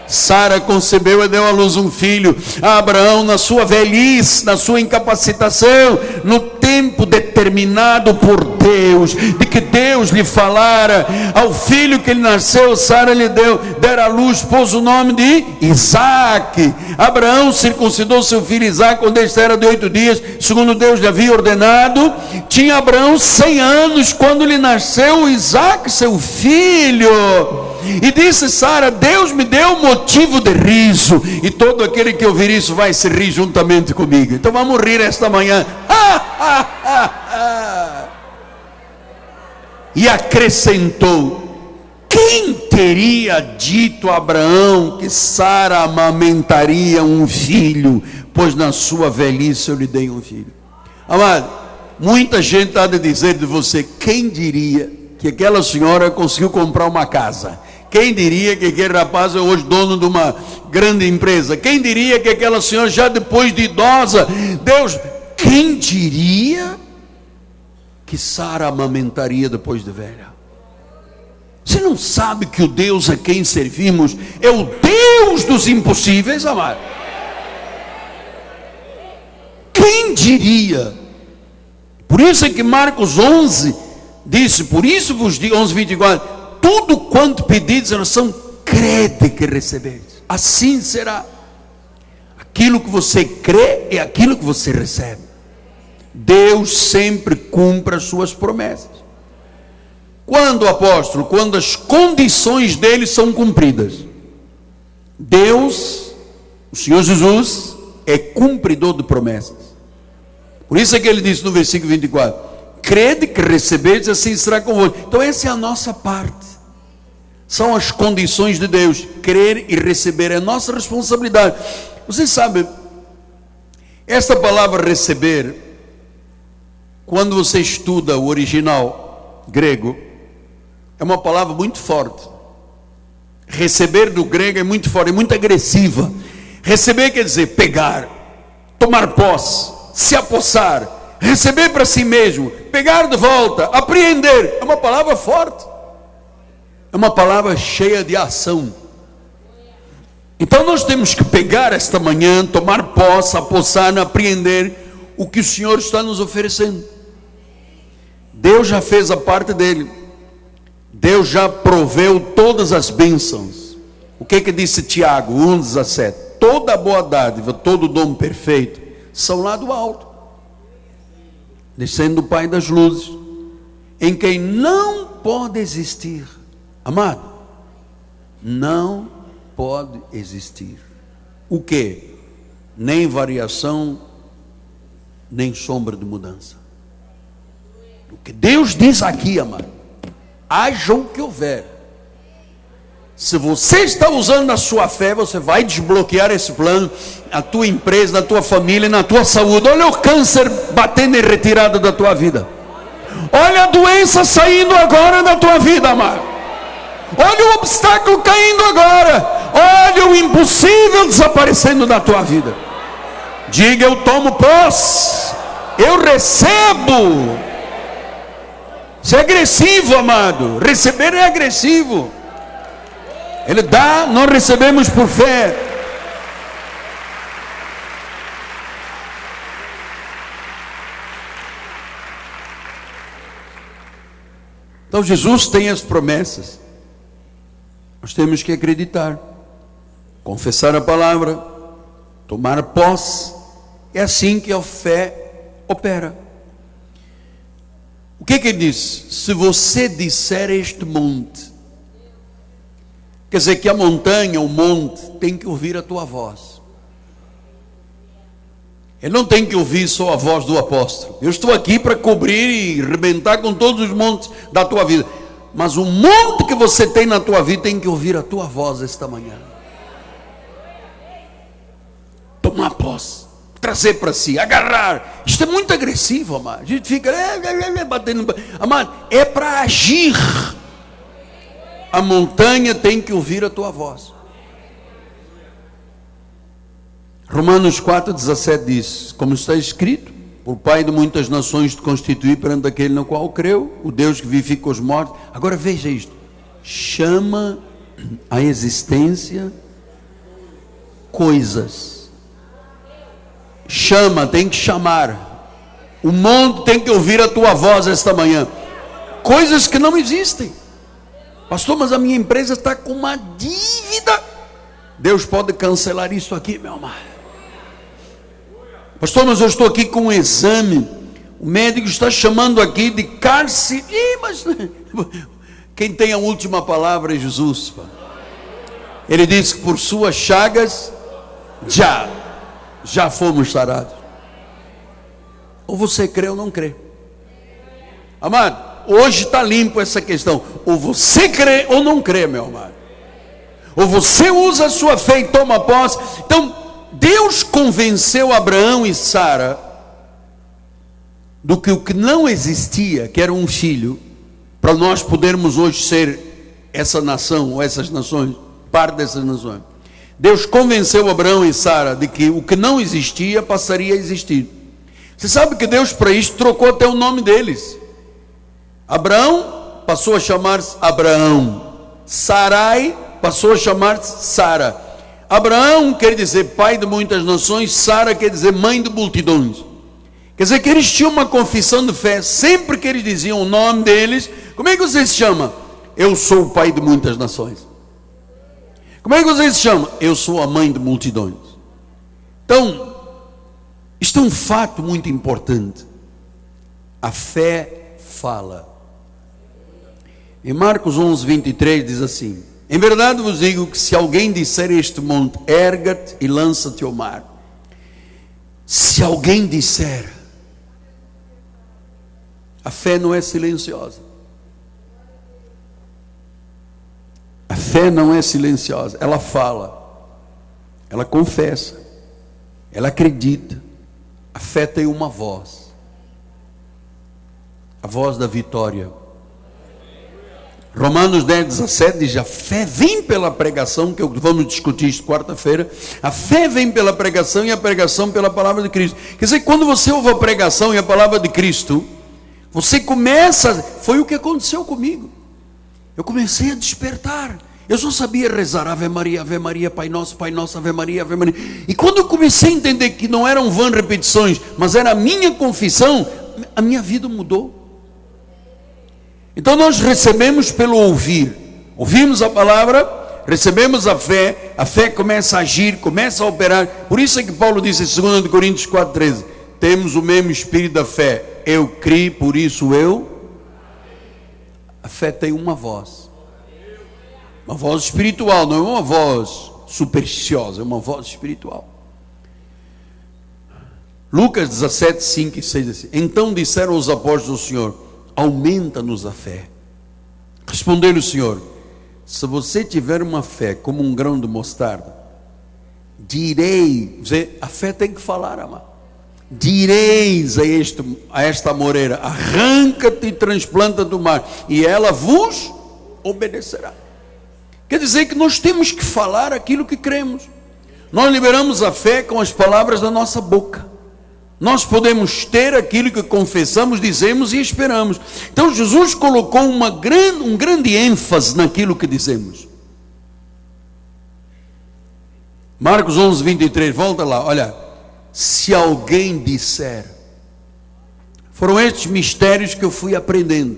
Sara concebeu e deu à luz um filho. Abraão, na sua velhice, na sua incapacitação, no tempo determinado por Deus, de que Deus lhe falara, ao filho que ele nasceu, Sara lhe dera à luz, pôs o nome de Isaque. Abraão circuncidou seu filho Isaque quando este era de 8 dias, segundo Deus lhe havia ordenado. Tinha Abraão 100 anos quando lhe nasceu Isaque, seu filho. E disse Sara: Deus me deu motivo de riso, e todo aquele que ouvir isso vai se rir juntamente comigo. Então vamos rir esta manhã. E acrescentou: quem teria dito a Abraão que Sara amamentaria um filho, pois na sua velhice eu lhe dei um filho? Amado, muita gente há de dizer de você: quem diria que aquela senhora conseguiu comprar uma casa? Quem diria que aquele rapaz é hoje dono de uma grande empresa? Quem diria que aquela senhora, já depois de idosa, Deus, quem diria que Sara amamentaria depois de velha? Você não sabe que o Deus a quem servimos é o Deus dos impossíveis, amado? Quem diria? Por isso é que Marcos 11 disse: por isso vos digo, 11:24, tudo quanto pedides em oração, crede que recebeis. Assim será. Aquilo que você crê é aquilo que você recebe. Deus sempre cumpre as suas promessas. Quando, apóstolo? Quando as condições dele são cumpridas. Deus, o Senhor Jesus, é cumpridor de promessas. Por isso é que ele disse no versículo 24: crede que recebeis, assim será convosco. Então essa é a nossa parte. São as condições de Deus. Crer e receber é a nossa responsabilidade. Você sabe, esta palavra receber, quando você estuda o original grego, é uma palavra muito forte. Receber do grego é muito forte, é muito agressiva. Receber quer dizer pegar, tomar posse, se apossar, receber para si mesmo, pegar de volta, apreender. É uma palavra forte. É uma palavra cheia de ação. Então nós temos que pegar esta manhã, tomar posse, apossar, apreender o que o Senhor está nos oferecendo. Deus já fez a parte dele. Deus já proveu todas as bênçãos. O que disse Tiago 1,17? Toda boa dádiva, todo dom perfeito são lá do alto, descendo do Pai das luzes, em quem não pode existir. Amado, não pode existir o que? Nem variação, nem sombra de mudança. O que Deus diz aqui, amado, haja o que houver. Se você está usando a sua fé, você vai desbloquear esse plano, na tua empresa, na tua família, na tua saúde. Olha o câncer batendo em retirada da tua vida. Olha a doença saindo agora da tua vida, amado. Olha o obstáculo caindo agora. Olha o impossível desaparecendo da tua vida. Diga: eu tomo posse, eu recebo. Isso é agressivo, amado. Receber é agressivo. Ele dá, nós recebemos por fé. Então Jesus tem as promessas. Nós temos que acreditar, confessar a palavra, tomar posse. É assim que a fé opera. O que ele diz? Se você disser este monte, quer dizer que a montanha, o monte, tem que ouvir a tua voz. Ele não tem que ouvir só a voz do apóstolo. Eu estou aqui para cobrir e arrebentar com todos os montes da tua vida. Mas o monte que você tem na tua vida tem que ouvir a tua voz esta manhã. Tomar posse, trazer para si, agarrar. Isto é muito agressivo, amado. A gente fica batendo. Amado, é para agir. A montanha tem que ouvir a tua voz. Romanos 4,17 diz, como está escrito, por Pai de muitas nações te constituí perante aquele no qual creu, o Deus que vivifica os mortos. Agora veja isto, chama a existência coisas. Chama, tem que chamar. O mundo tem que ouvir a tua voz esta manhã. Coisas que não existem. Pastor, mas a minha empresa está com uma dívida. Deus pode cancelar isso aqui, meu amado. Pastor, mas eu estou aqui com um exame. O médico está chamando aqui de cárcere. Mas quem tem a última palavra é Jesus. Ele disse que por suas chagas já fomos sarados. Ou você crê ou não crê. Amado, hoje está limpo essa questão. Ou você crê ou não crê, meu amado. Ou você usa a sua fé e toma posse. Então, Deus convenceu Abraão e Sara do que o que não existia, que era um filho, para nós podermos hoje ser essa nação, ou essas nações, parte dessas nações. Deus convenceu Abraão e Sara de que o que não existia passaria a existir. Você sabe que Deus para isso trocou até o nome deles. Abraão passou a chamar-se Abraão. Sarai passou a chamar-se Sara. Abraão quer dizer pai de muitas nações, Sara quer dizer mãe de multidões. Quer dizer que eles tinham uma confissão de fé, sempre que eles diziam o nome deles. Como é que vocês se chamam? Eu sou o pai de muitas nações. Como é que vocês se chamam? Eu sou a mãe de multidões. Então, isto é um fato muito importante. A fé fala. Em Marcos 11:23 diz assim: em verdade vos digo que se alguém disser este monte, erga-te e lança-te ao mar. Se alguém disser, a fé não é silenciosa. A fé não é silenciosa, ela fala, ela confessa, ela acredita. A fé tem uma voz, a voz da vitória. Romanos 10:17 diz: a fé vem pela pregação, que vamos discutir isso quarta-feira. A fé vem pela pregação e a pregação pela palavra de Cristo. Quer dizer, quando você ouve a pregação e a palavra de Cristo, você começa, foi o que aconteceu comigo. Eu comecei a despertar. Eu só sabia rezar Ave Maria, Pai Nosso, Ave Maria, Ave Maria. E quando eu comecei a entender que não eram vãs repetições, mas era a minha confissão, a minha vida mudou. Então nós recebemos pelo ouvir. Ouvimos a palavra, recebemos a fé começa a agir, começa a operar. Por isso é que Paulo disse em 2 Coríntios 4:13, temos o mesmo espírito da fé. Eu criei, por isso eu. A fé tem uma voz espiritual, não é uma voz supersticiosa, é uma voz espiritual. Lucas 17:5 e 6 assim: então disseram os apóstolos do Senhor, aumenta-nos a fé. Respondeu-lhe o Senhor, se você tiver uma fé como um grão de mostarda, direi, a fé tem que falar, amado. Direis a esta amoreira, arranca-te e transplanta do mar, e ela vos obedecerá. Quer dizer que nós temos que falar aquilo que cremos. Nós liberamos a fé com as palavras da nossa boca. Nós podemos ter aquilo que confessamos, dizemos e esperamos. Então Jesus colocou um grande ênfase naquilo que dizemos. Marcos 11:23, volta lá, olha. Se alguém disser, foram estes mistérios que eu fui aprendendo.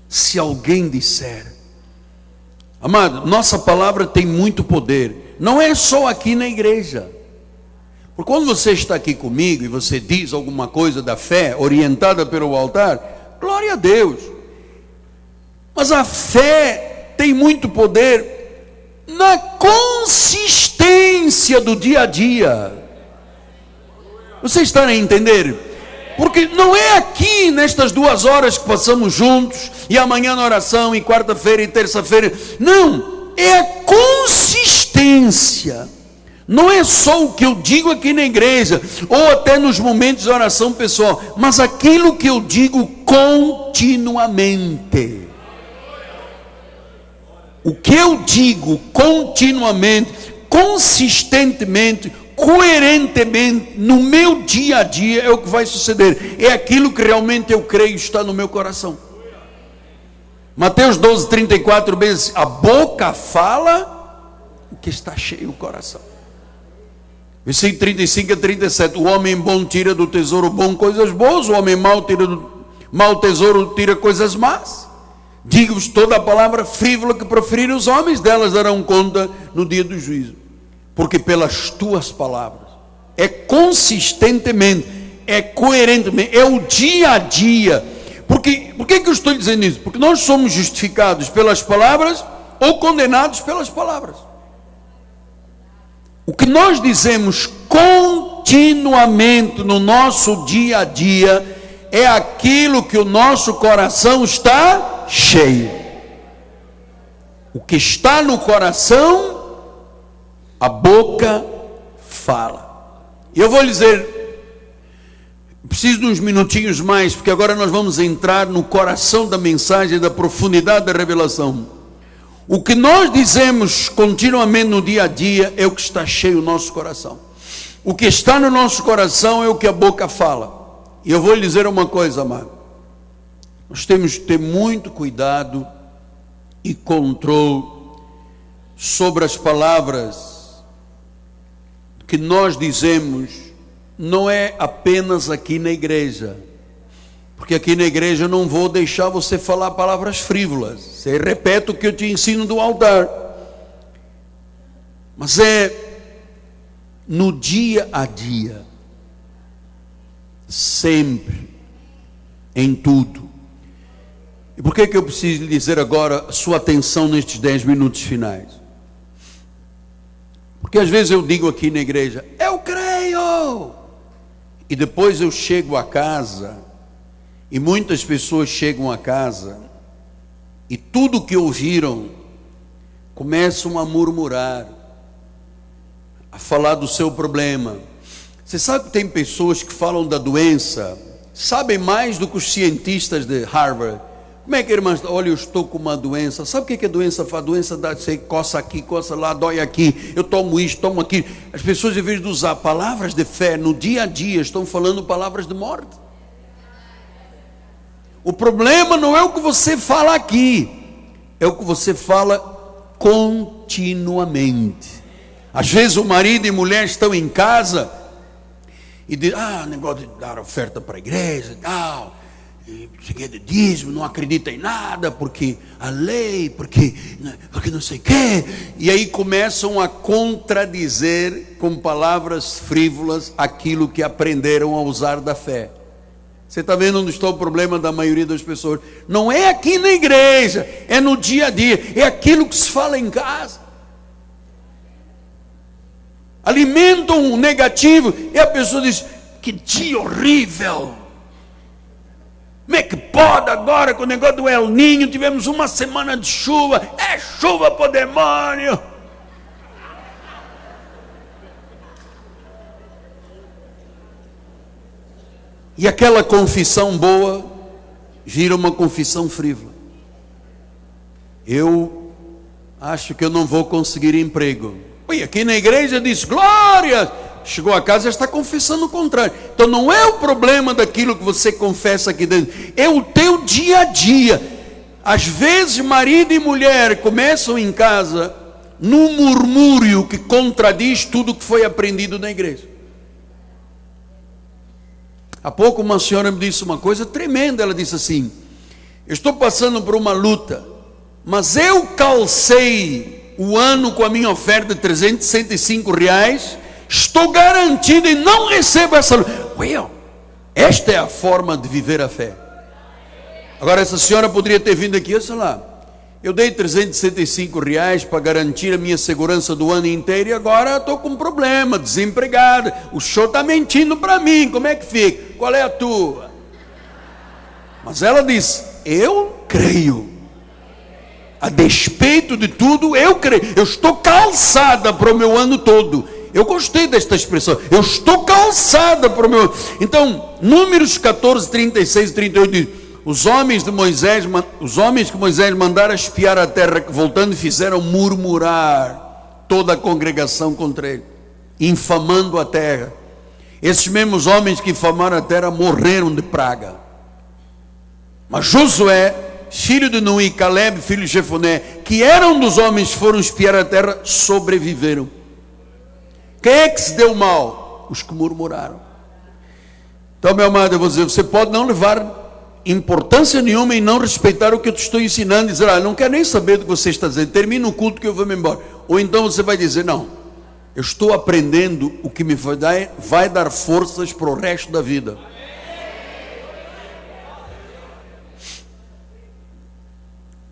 Se alguém disser, amado, nossa palavra tem muito poder. Não é só aqui na igreja. Porque quando você está aqui comigo e você diz alguma coisa da fé, orientada pelo altar, glória a Deus. Mas a fé tem muito poder na consistência do dia a dia. Vocês estão a entender? Porque não é aqui nestas 2 horas que passamos juntos, e amanhã na oração, e quarta-feira e terça-feira. Não, é a consistência. Não é só o que eu digo aqui na igreja, ou até nos momentos de oração pessoal, mas aquilo que eu digo continuamente. O que eu digo continuamente, consistentemente, coerentemente no meu dia a dia, é o que vai suceder. É aquilo que realmente eu creio está no meu coração. Mateus 12:34 diz: a boca fala o que está cheio o coração. Versículo 35-37, o homem bom tira do tesouro bom coisas boas, o homem mau tira do mau tesouro tira coisas más. Digo-vos toda a palavra frívola que proferirem os homens, delas darão conta no dia do juízo. Porque pelas tuas palavras, é consistentemente, é coerentemente, é o dia a dia. Por que eu estou dizendo isso? Porque nós somos justificados pelas palavras ou condenados pelas palavras. O que nós dizemos continuamente no nosso dia a dia é aquilo que o nosso coração está cheio. O que está no coração, a boca fala. E eu vou lhe dizer, preciso de uns minutinhos mais, porque agora nós vamos entrar no coração da mensagem, da profundidade da revelação. O que nós dizemos continuamente no dia a dia é o que está cheio no nosso coração. O que está no nosso coração é o que a boca fala. E eu vou lhe dizer uma coisa, amado. Nós temos que ter muito cuidado e controle sobre as palavras que nós dizemos, não é apenas aqui na igreja. Porque aqui na igreja eu não vou deixar você falar palavras frívolas. Você repete o que eu te ensino do altar. Mas é no dia a dia. Sempre. Em tudo. E por que eu preciso lhe dizer agora a sua atenção nestes 10 minutos finais? Porque às vezes eu digo aqui na igreja, eu creio. E depois eu chego a casa. E muitas pessoas chegam a casa e tudo que ouviram começam a murmurar, a falar do seu problema. Você sabe que tem pessoas que falam da doença, sabem mais do que os cientistas de Harvard. Como é que, irmãs, olha, eu estou com uma doença. Sabe o que a doença faz? A doença dá, você coça aqui, coça lá, dói aqui, eu tomo isto, tomo aquilo. As pessoas, em vez de usar palavras de fé no dia a dia, estão falando palavras de morte. O problema não é o que você fala aqui, é o que você fala continuamente. Às vezes o marido e a mulher estão em casa e dizem, negócio de dar oferta para a igreja e tal, de dízimo, não acredita em nada, porque a lei, porque não sei o quê. E aí começam a contradizer com palavras frívolas aquilo que aprenderam a usar da fé. Você está vendo onde está o problema da maioria das pessoas? Não é aqui na igreja, é no dia a dia, é aquilo que se fala em casa. Alimentam o negativo, e a pessoa diz, que dia horrível. Como é que pode agora, com o negócio do El Niño, tivemos uma semana de chuva, é chuva para o demônio. E aquela confissão boa vira uma confissão frívola. Eu acho que eu não vou conseguir emprego. Ui, aqui na igreja diz glória. Chegou a casa e está confessando o contrário. Então não é o problema daquilo que você confessa aqui dentro, é o teu dia a dia. Às vezes marido e mulher começam em casa num murmúrio que contradiz tudo que foi aprendido na igreja. Há pouco uma senhora me disse uma coisa tremenda. Ela disse assim, eu estou passando por uma luta, mas eu calcei o ano com a minha oferta de R$365, estou garantido e não recebo essa luta. Well, esta é a forma de viver a fé. Agora essa senhora poderia ter vindo aqui, sei lá, eu dei R$365 para garantir a minha segurança do ano inteiro e agora estou com um problema, desempregada. O senhor está mentindo para mim, como é que fica? Qual é a tua? Mas ela disse, eu creio. A despeito de tudo, eu creio. Eu estou calçada para o meu ano todo. Eu gostei desta expressão. Eu estou calçada para o meu... Então, Números 14, 36 e 38 diz, os homens que Moisés mandara espiar a terra, voltando fizeram murmurar toda a congregação contra ele. infamando a terra. Esses mesmos homens que infamaram a terra morreram de praga. Mas Josué, filho de Num, Caleb, filho de Jefoné, que eram dos homens que foram espiar a terra, sobreviveram. Quem é que se deu mal? Os que murmuraram. Então, meu amado, eu vou dizer, você pode não levar importância nenhuma em não respeitar o que eu te estou ensinando, e dizer, não quero nem saber do que você está dizendo, termina o culto que eu vou me embora. Ou então você vai dizer, não, eu estou aprendendo o que me vai dar forças para o resto da vida.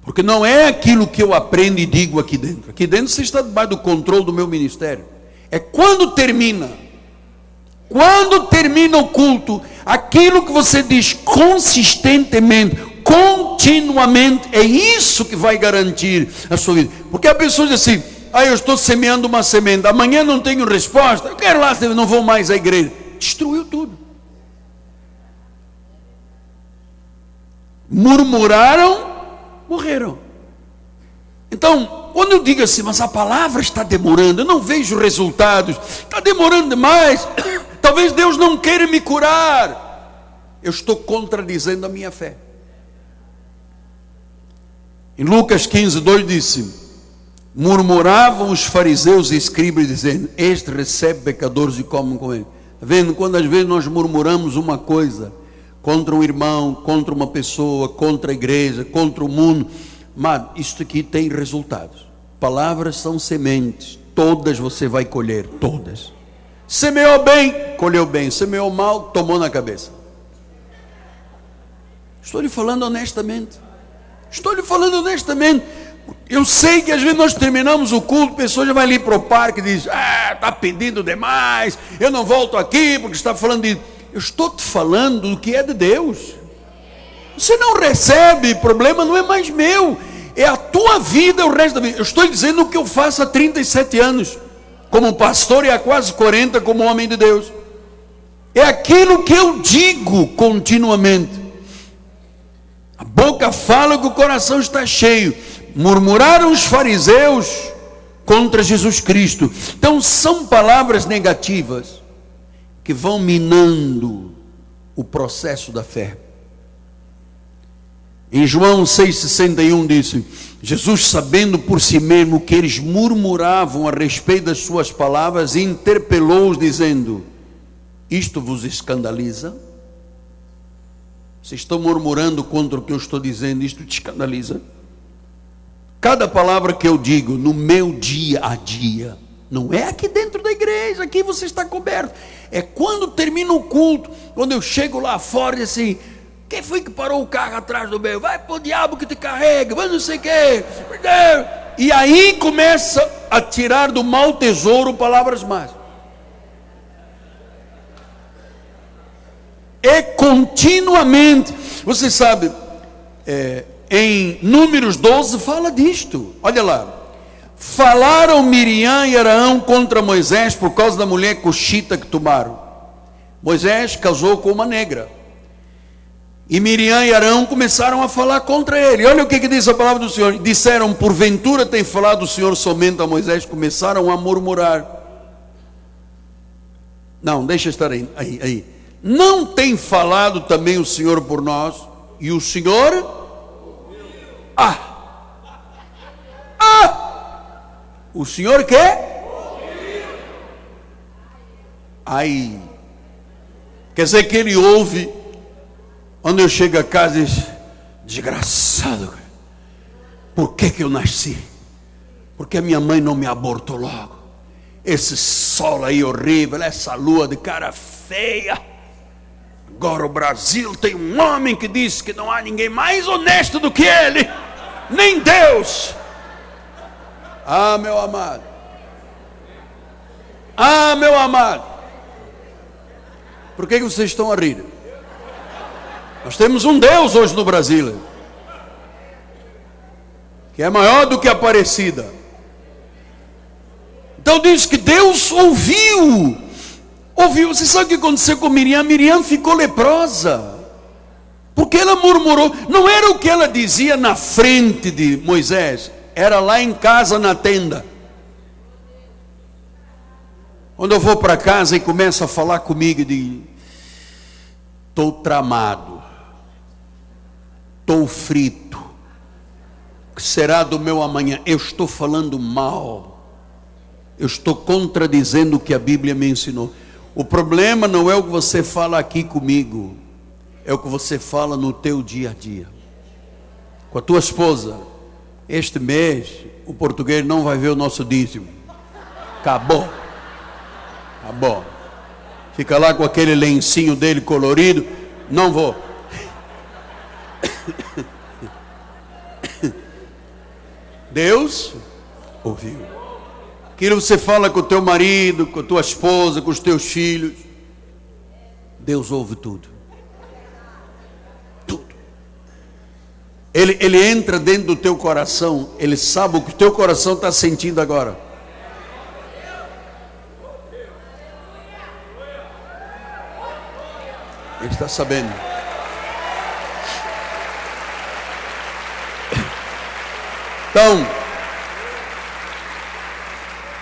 Porque não é aquilo que eu aprendo e digo aqui dentro. Aqui dentro você está debaixo do controle do meu ministério. É quando termina o culto, aquilo que você diz consistentemente, continuamente, é isso que vai garantir a sua vida. Porque a pessoa diz assim, eu estou semeando uma semente, amanhã não tenho resposta, eu quero lá, não vou mais à igreja. Destruiu tudo. Murmuraram, morreram. Então, quando eu digo assim, mas a palavra está demorando, eu não vejo resultados, está demorando demais, talvez Deus não queira me curar, eu estou contradizendo a minha fé. Em Lucas 15:2 disse, murmuravam os fariseus e escribas dizendo, este recebe pecadores e come com ele. Está vendo? Quando às vezes nós murmuramos uma coisa contra um irmão, contra uma pessoa, contra a igreja, contra o mundo, mas isto aqui tem resultados. Palavras são sementes, todas você vai colher, todas. Semeou bem, colheu bem. Semeou mal, tomou na cabeça. Estou lhe falando honestamente. Eu sei que às vezes nós terminamos o culto, a pessoa já vai ali para o parque e diz, está pedindo demais, eu não volto aqui porque está falando de... Eu estou te falando do que é de Deus. Você não recebe, o problema não é mais meu, é a tua vida, é o resto da vida. Eu estou dizendo o que eu faço há 37 anos, como pastor, e há quase 40 como homem de Deus. É aquilo que eu digo continuamente. A boca fala que o coração está cheio. Murmuraram os fariseus contra Jesus Cristo. Então são palavras negativas que vão minando o processo da fé. Em João 6,61 disse, Jesus, sabendo por si mesmo que eles murmuravam a respeito das suas palavras, interpelou-os dizendo, isto vos escandaliza? Vocês estão murmurando contra o que eu estou dizendo, isto te escandaliza? Cada palavra que eu digo no meu dia a dia, não é aqui dentro da igreja, aqui você está coberto, é quando termina o culto, quando eu chego lá fora e assim, quem foi que parou o carro atrás do meu? Vai pro diabo que te carrega, vai não sei o quê. E aí começa a tirar do mau tesouro palavras más. É continuamente. Você sabe, em Números 12 fala disto. Olha lá. Falaram Miriam e Arão contra Moisés por causa da mulher cuxita que tomaram. Moisés casou com uma negra. E Miriam e Arão começaram a falar contra ele. Olha o que diz a palavra do Senhor. Disseram, porventura tem falado o Senhor somente a Moisés. Começaram a murmurar. Não, deixa estar aí. Não tem falado também o Senhor por nós? E o Senhor... O Senhor quer? Aí. Quer dizer que ele ouve... Quando eu chego a casa e diz, desgraçado, por que eu nasci? Porque a minha mãe não me abortou logo. Esse sol aí horrível, essa lua de cara feia. Agora o Brasil tem um homem que diz que não há ninguém mais honesto do que ele, nem Deus. Ah, meu amado. Ah, meu amado. Por que vocês estão a rir? Nós temos um Deus hoje no Brasil, que é maior do que a Aparecida. Então diz que Deus ouviu. Você sabe o que aconteceu com Miriam? Miriam ficou leprosa, porque ela murmurou. Não era o que ela dizia na frente de Moisés, era lá em casa na tenda. Quando eu vou para casa e começa a falar comigo e diz: estou tramado, estou frito, o que será do meu amanhã? Eu estou falando mal, eu estou contradizendo o que a Bíblia me ensinou. O problema não é o que você fala aqui comigo, é o que você fala no teu dia a dia. Com a tua esposa, este mês o português não vai ver o nosso dízimo. Acabou. Acabou. Fica lá com aquele lencinho dele colorido. Não vou. Deus ouviu. Aquilo você fala com o teu marido, com a tua esposa, com os teus filhos. Deus ouve tudo. Tudo. Ele entra dentro do teu coração. Ele sabe o que o teu coração está sentindo agora. Ele está sabendo. Então,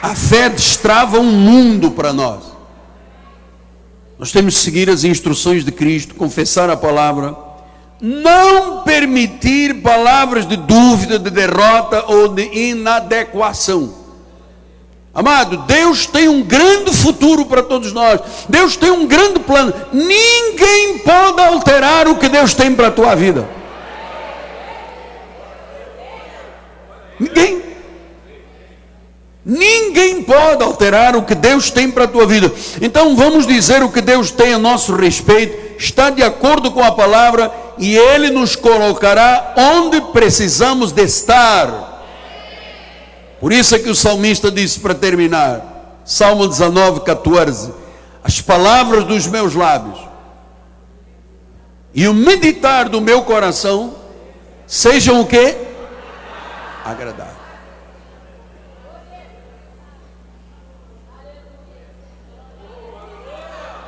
a fé destrava um mundo para nós. Nós temos que seguir as instruções de Cristo, confessar a palavra, não permitir palavras de dúvida, de derrota ou de inadequação. Amado, Deus tem um grande futuro para todos nós. Deus tem um grande plano. Ninguém pode alterar o que Deus tem para a tua vida. Ninguém. Ninguém pode alterar o que Deus tem para a tua vida. Então vamos dizer o que Deus tem a nosso respeito. Está de acordo com a palavra e Ele nos colocará onde precisamos de estar. Por isso é que o salmista disse, para terminar, Salmo 19, 14: as palavras dos meus lábios e o meditar do meu coração sejam o quê? Agradáveis.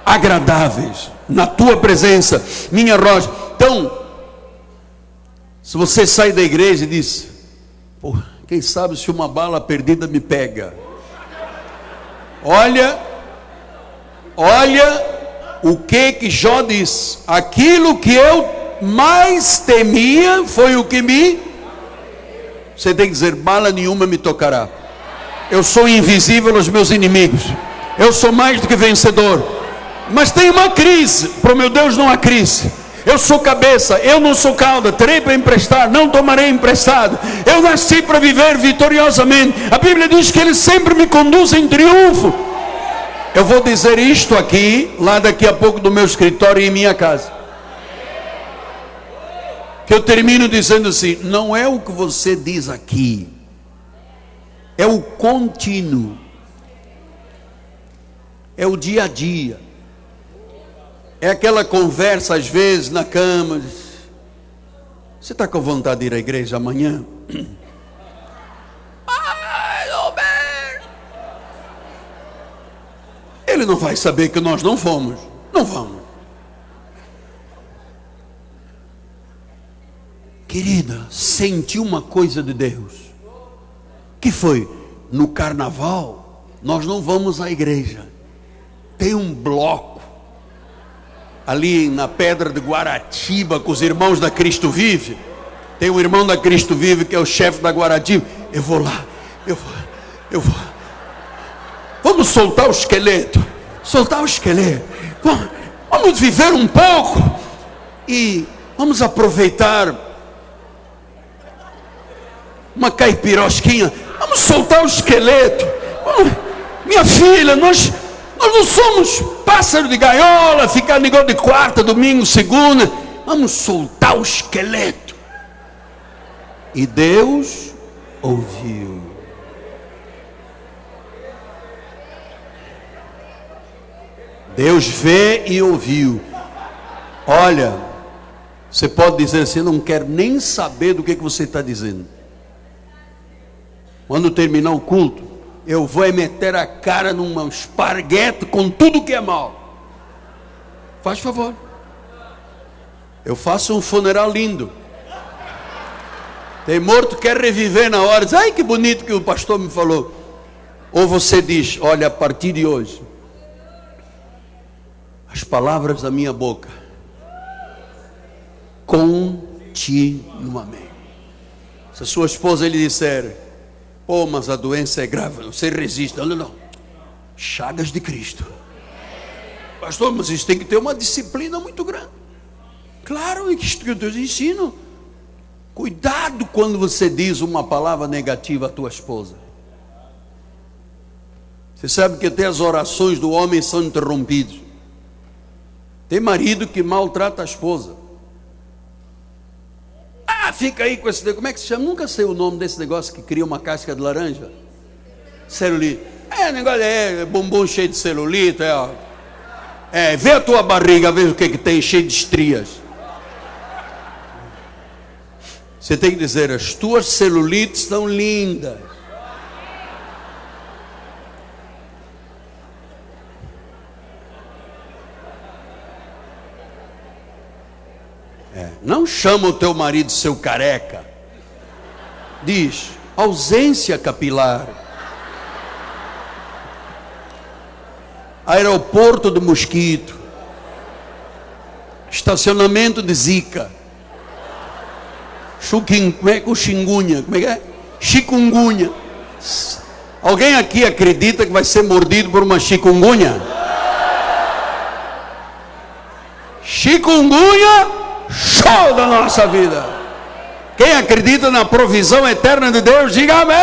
Agradáveis na tua presença, minha rocha. Então, se você sai da igreja e diz: pô, quem sabe se uma bala perdida me pega. Olha o que Jó diz: aquilo que eu mais temia foi o que me... Você tem que dizer: bala nenhuma me tocará. Eu sou invisível aos meus inimigos. Eu sou mais do que vencedor. Mas tem uma crise. Para o meu Deus não há crise. Eu sou cabeça, eu não sou cauda. Terei para emprestar, não tomarei emprestado. Eu nasci para viver vitoriosamente. A Bíblia diz que Ele sempre me conduz em triunfo. Eu vou dizer isto aqui, lá daqui a pouco, do meu escritório e em minha casa. Que eu termino dizendo assim: não é o que você diz aqui, é o contínuo, é o dia a dia. É aquela conversa às vezes na cama. Você está com vontade de ir à igreja amanhã? Ele não vai saber que nós não fomos. Não vamos. Querida, senti uma coisa de Deus. Que foi? No carnaval, nós não vamos à igreja. Tem um bloco ali na Pedra de Guaratiba, com os irmãos da Cristo Vive. Tem um irmão da Cristo Vive que é o chefe da Guaratiba. Eu vou lá, eu vou. Vamos soltar o esqueleto. Soltar o esqueleto. Vamos viver um pouco. E vamos aproveitar uma caipirosquinha. Vamos soltar o esqueleto. Minha filha, nós não somos pássaro de gaiola, ficar negócio de quarta, domingo, segunda. Vamos soltar o esqueleto. E Deus ouviu. Deus vê e ouviu. Olha, você pode dizer assim: eu não quero nem saber do que você está dizendo. Quando terminar o culto, eu vou meter a cara num esparguete com tudo que é mal. Faz favor. Eu faço um funeral lindo. Tem morto que quer reviver na hora. Diz: ai, que bonito que o pastor me falou. Ou você diz: olha, a partir de hoje, as palavras da minha boca continuamente. Se a sua esposa lhe disser: pô, mas a doença é grave, você resiste. Não, não, não. Chagas de Cristo. Pastor, mas isso tem que ter uma disciplina muito grande. Claro, isto que eu te ensino. Cuidado quando você diz uma palavra negativa à tua esposa. Você sabe que até as orações do homem são interrompidas. Tem marido que maltrata a esposa. Ah, fica aí com esse negócio. Como é que se chama? Nunca sei o nome desse negócio que cria uma casca de laranja. Celulite. Negócio bombom cheio de celulite. Vê a tua barriga, vê o que tem, cheio de estrias. Você tem que dizer: as tuas celulites são lindas. Não chama o teu marido seu careca. Diz: ausência capilar. Aeroporto de mosquito. Estacionamento de zika. Como é que o chikungunya? Como é que é? Chikungunya. Alguém aqui acredita que vai ser mordido por uma chikungunya? Chikungunya, show da nossa vida. Quem acredita na provisão eterna de Deus, diga amém.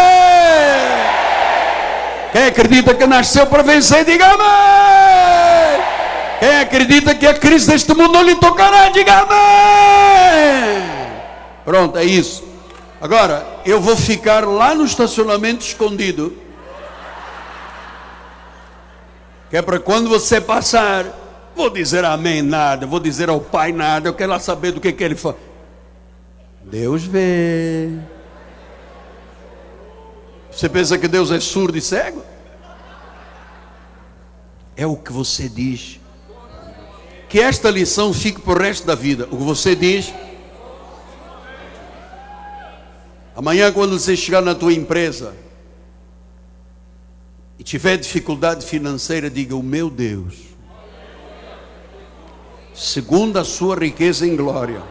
Quem acredita que nasceu para vencer, diga amém. Quem acredita que a crise deste mundo não lhe tocará, diga amém. Pronto, é isso. Agora, eu vou ficar lá no estacionamento escondido, que é para quando você passar, vou dizer amém nada, vou dizer ao Pai nada, eu quero lá saber do que ele fala. Deus vê. Você pensa que Deus é surdo e cego? É o que você diz. Que esta lição fique para o resto da vida. O que você diz. Amanhã, quando você chegar na tua empresa e tiver dificuldade financeira, diga: o meu Deus, segundo a sua riqueza em glória,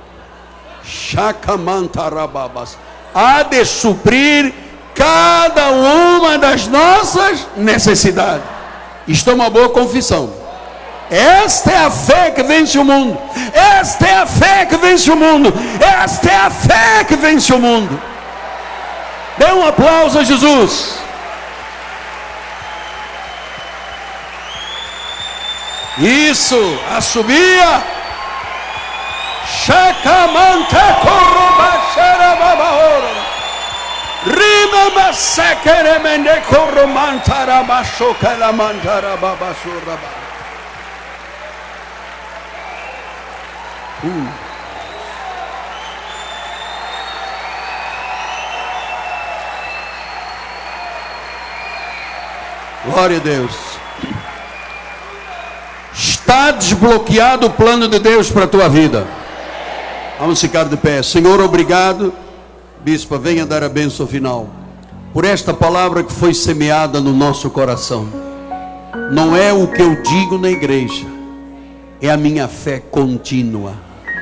há de suprir cada uma das nossas necessidades. Isto é uma boa confissão. Esta é a fé que vence o mundo. Esta é a fé que vence o mundo. Esta é a fé que vence o mundo. Dê um aplauso a Jesus. Isso, assumia. Chacamante corrobachara babaora. Rima massacre mende corromantara bachocara mantara babasura. Glória a Deus. Está desbloqueado o plano de Deus para a tua vida. Vamos ficar de pé. Senhor, obrigado. Bispa, venha dar a bênção final. Por esta palavra que foi semeada no nosso coração. Não é o que eu digo na igreja, é a minha fé contínua.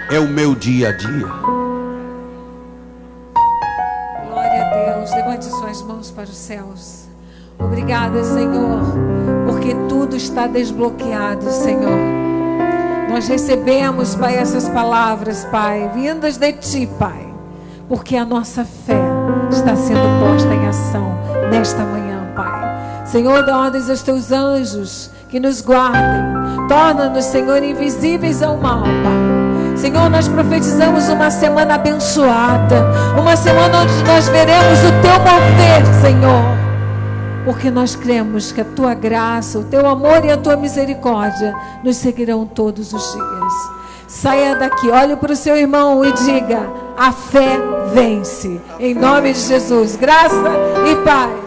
É o meu dia a dia. Glória a Deus. Levante suas mãos para os céus. Obrigada, Senhor, porque tudo está desbloqueado, Senhor. Nós recebemos, Pai, essas palavras, Pai, vindas de Ti, Pai, porque a nossa fé está sendo posta em ação nesta manhã, Pai. Senhor, dá ordens aos Teus anjos que nos guardem. Torna-nos, Senhor, invisíveis ao mal, Pai. Senhor, nós profetizamos uma semana abençoada, uma semana onde nós veremos o Teu mover, Senhor. Porque nós cremos que a Tua graça, o Teu amor e a Tua misericórdia nos seguirão todos os dias. Saia daqui, olhe para o seu irmão e diga: a fé vence. Em nome de Jesus, graça e paz.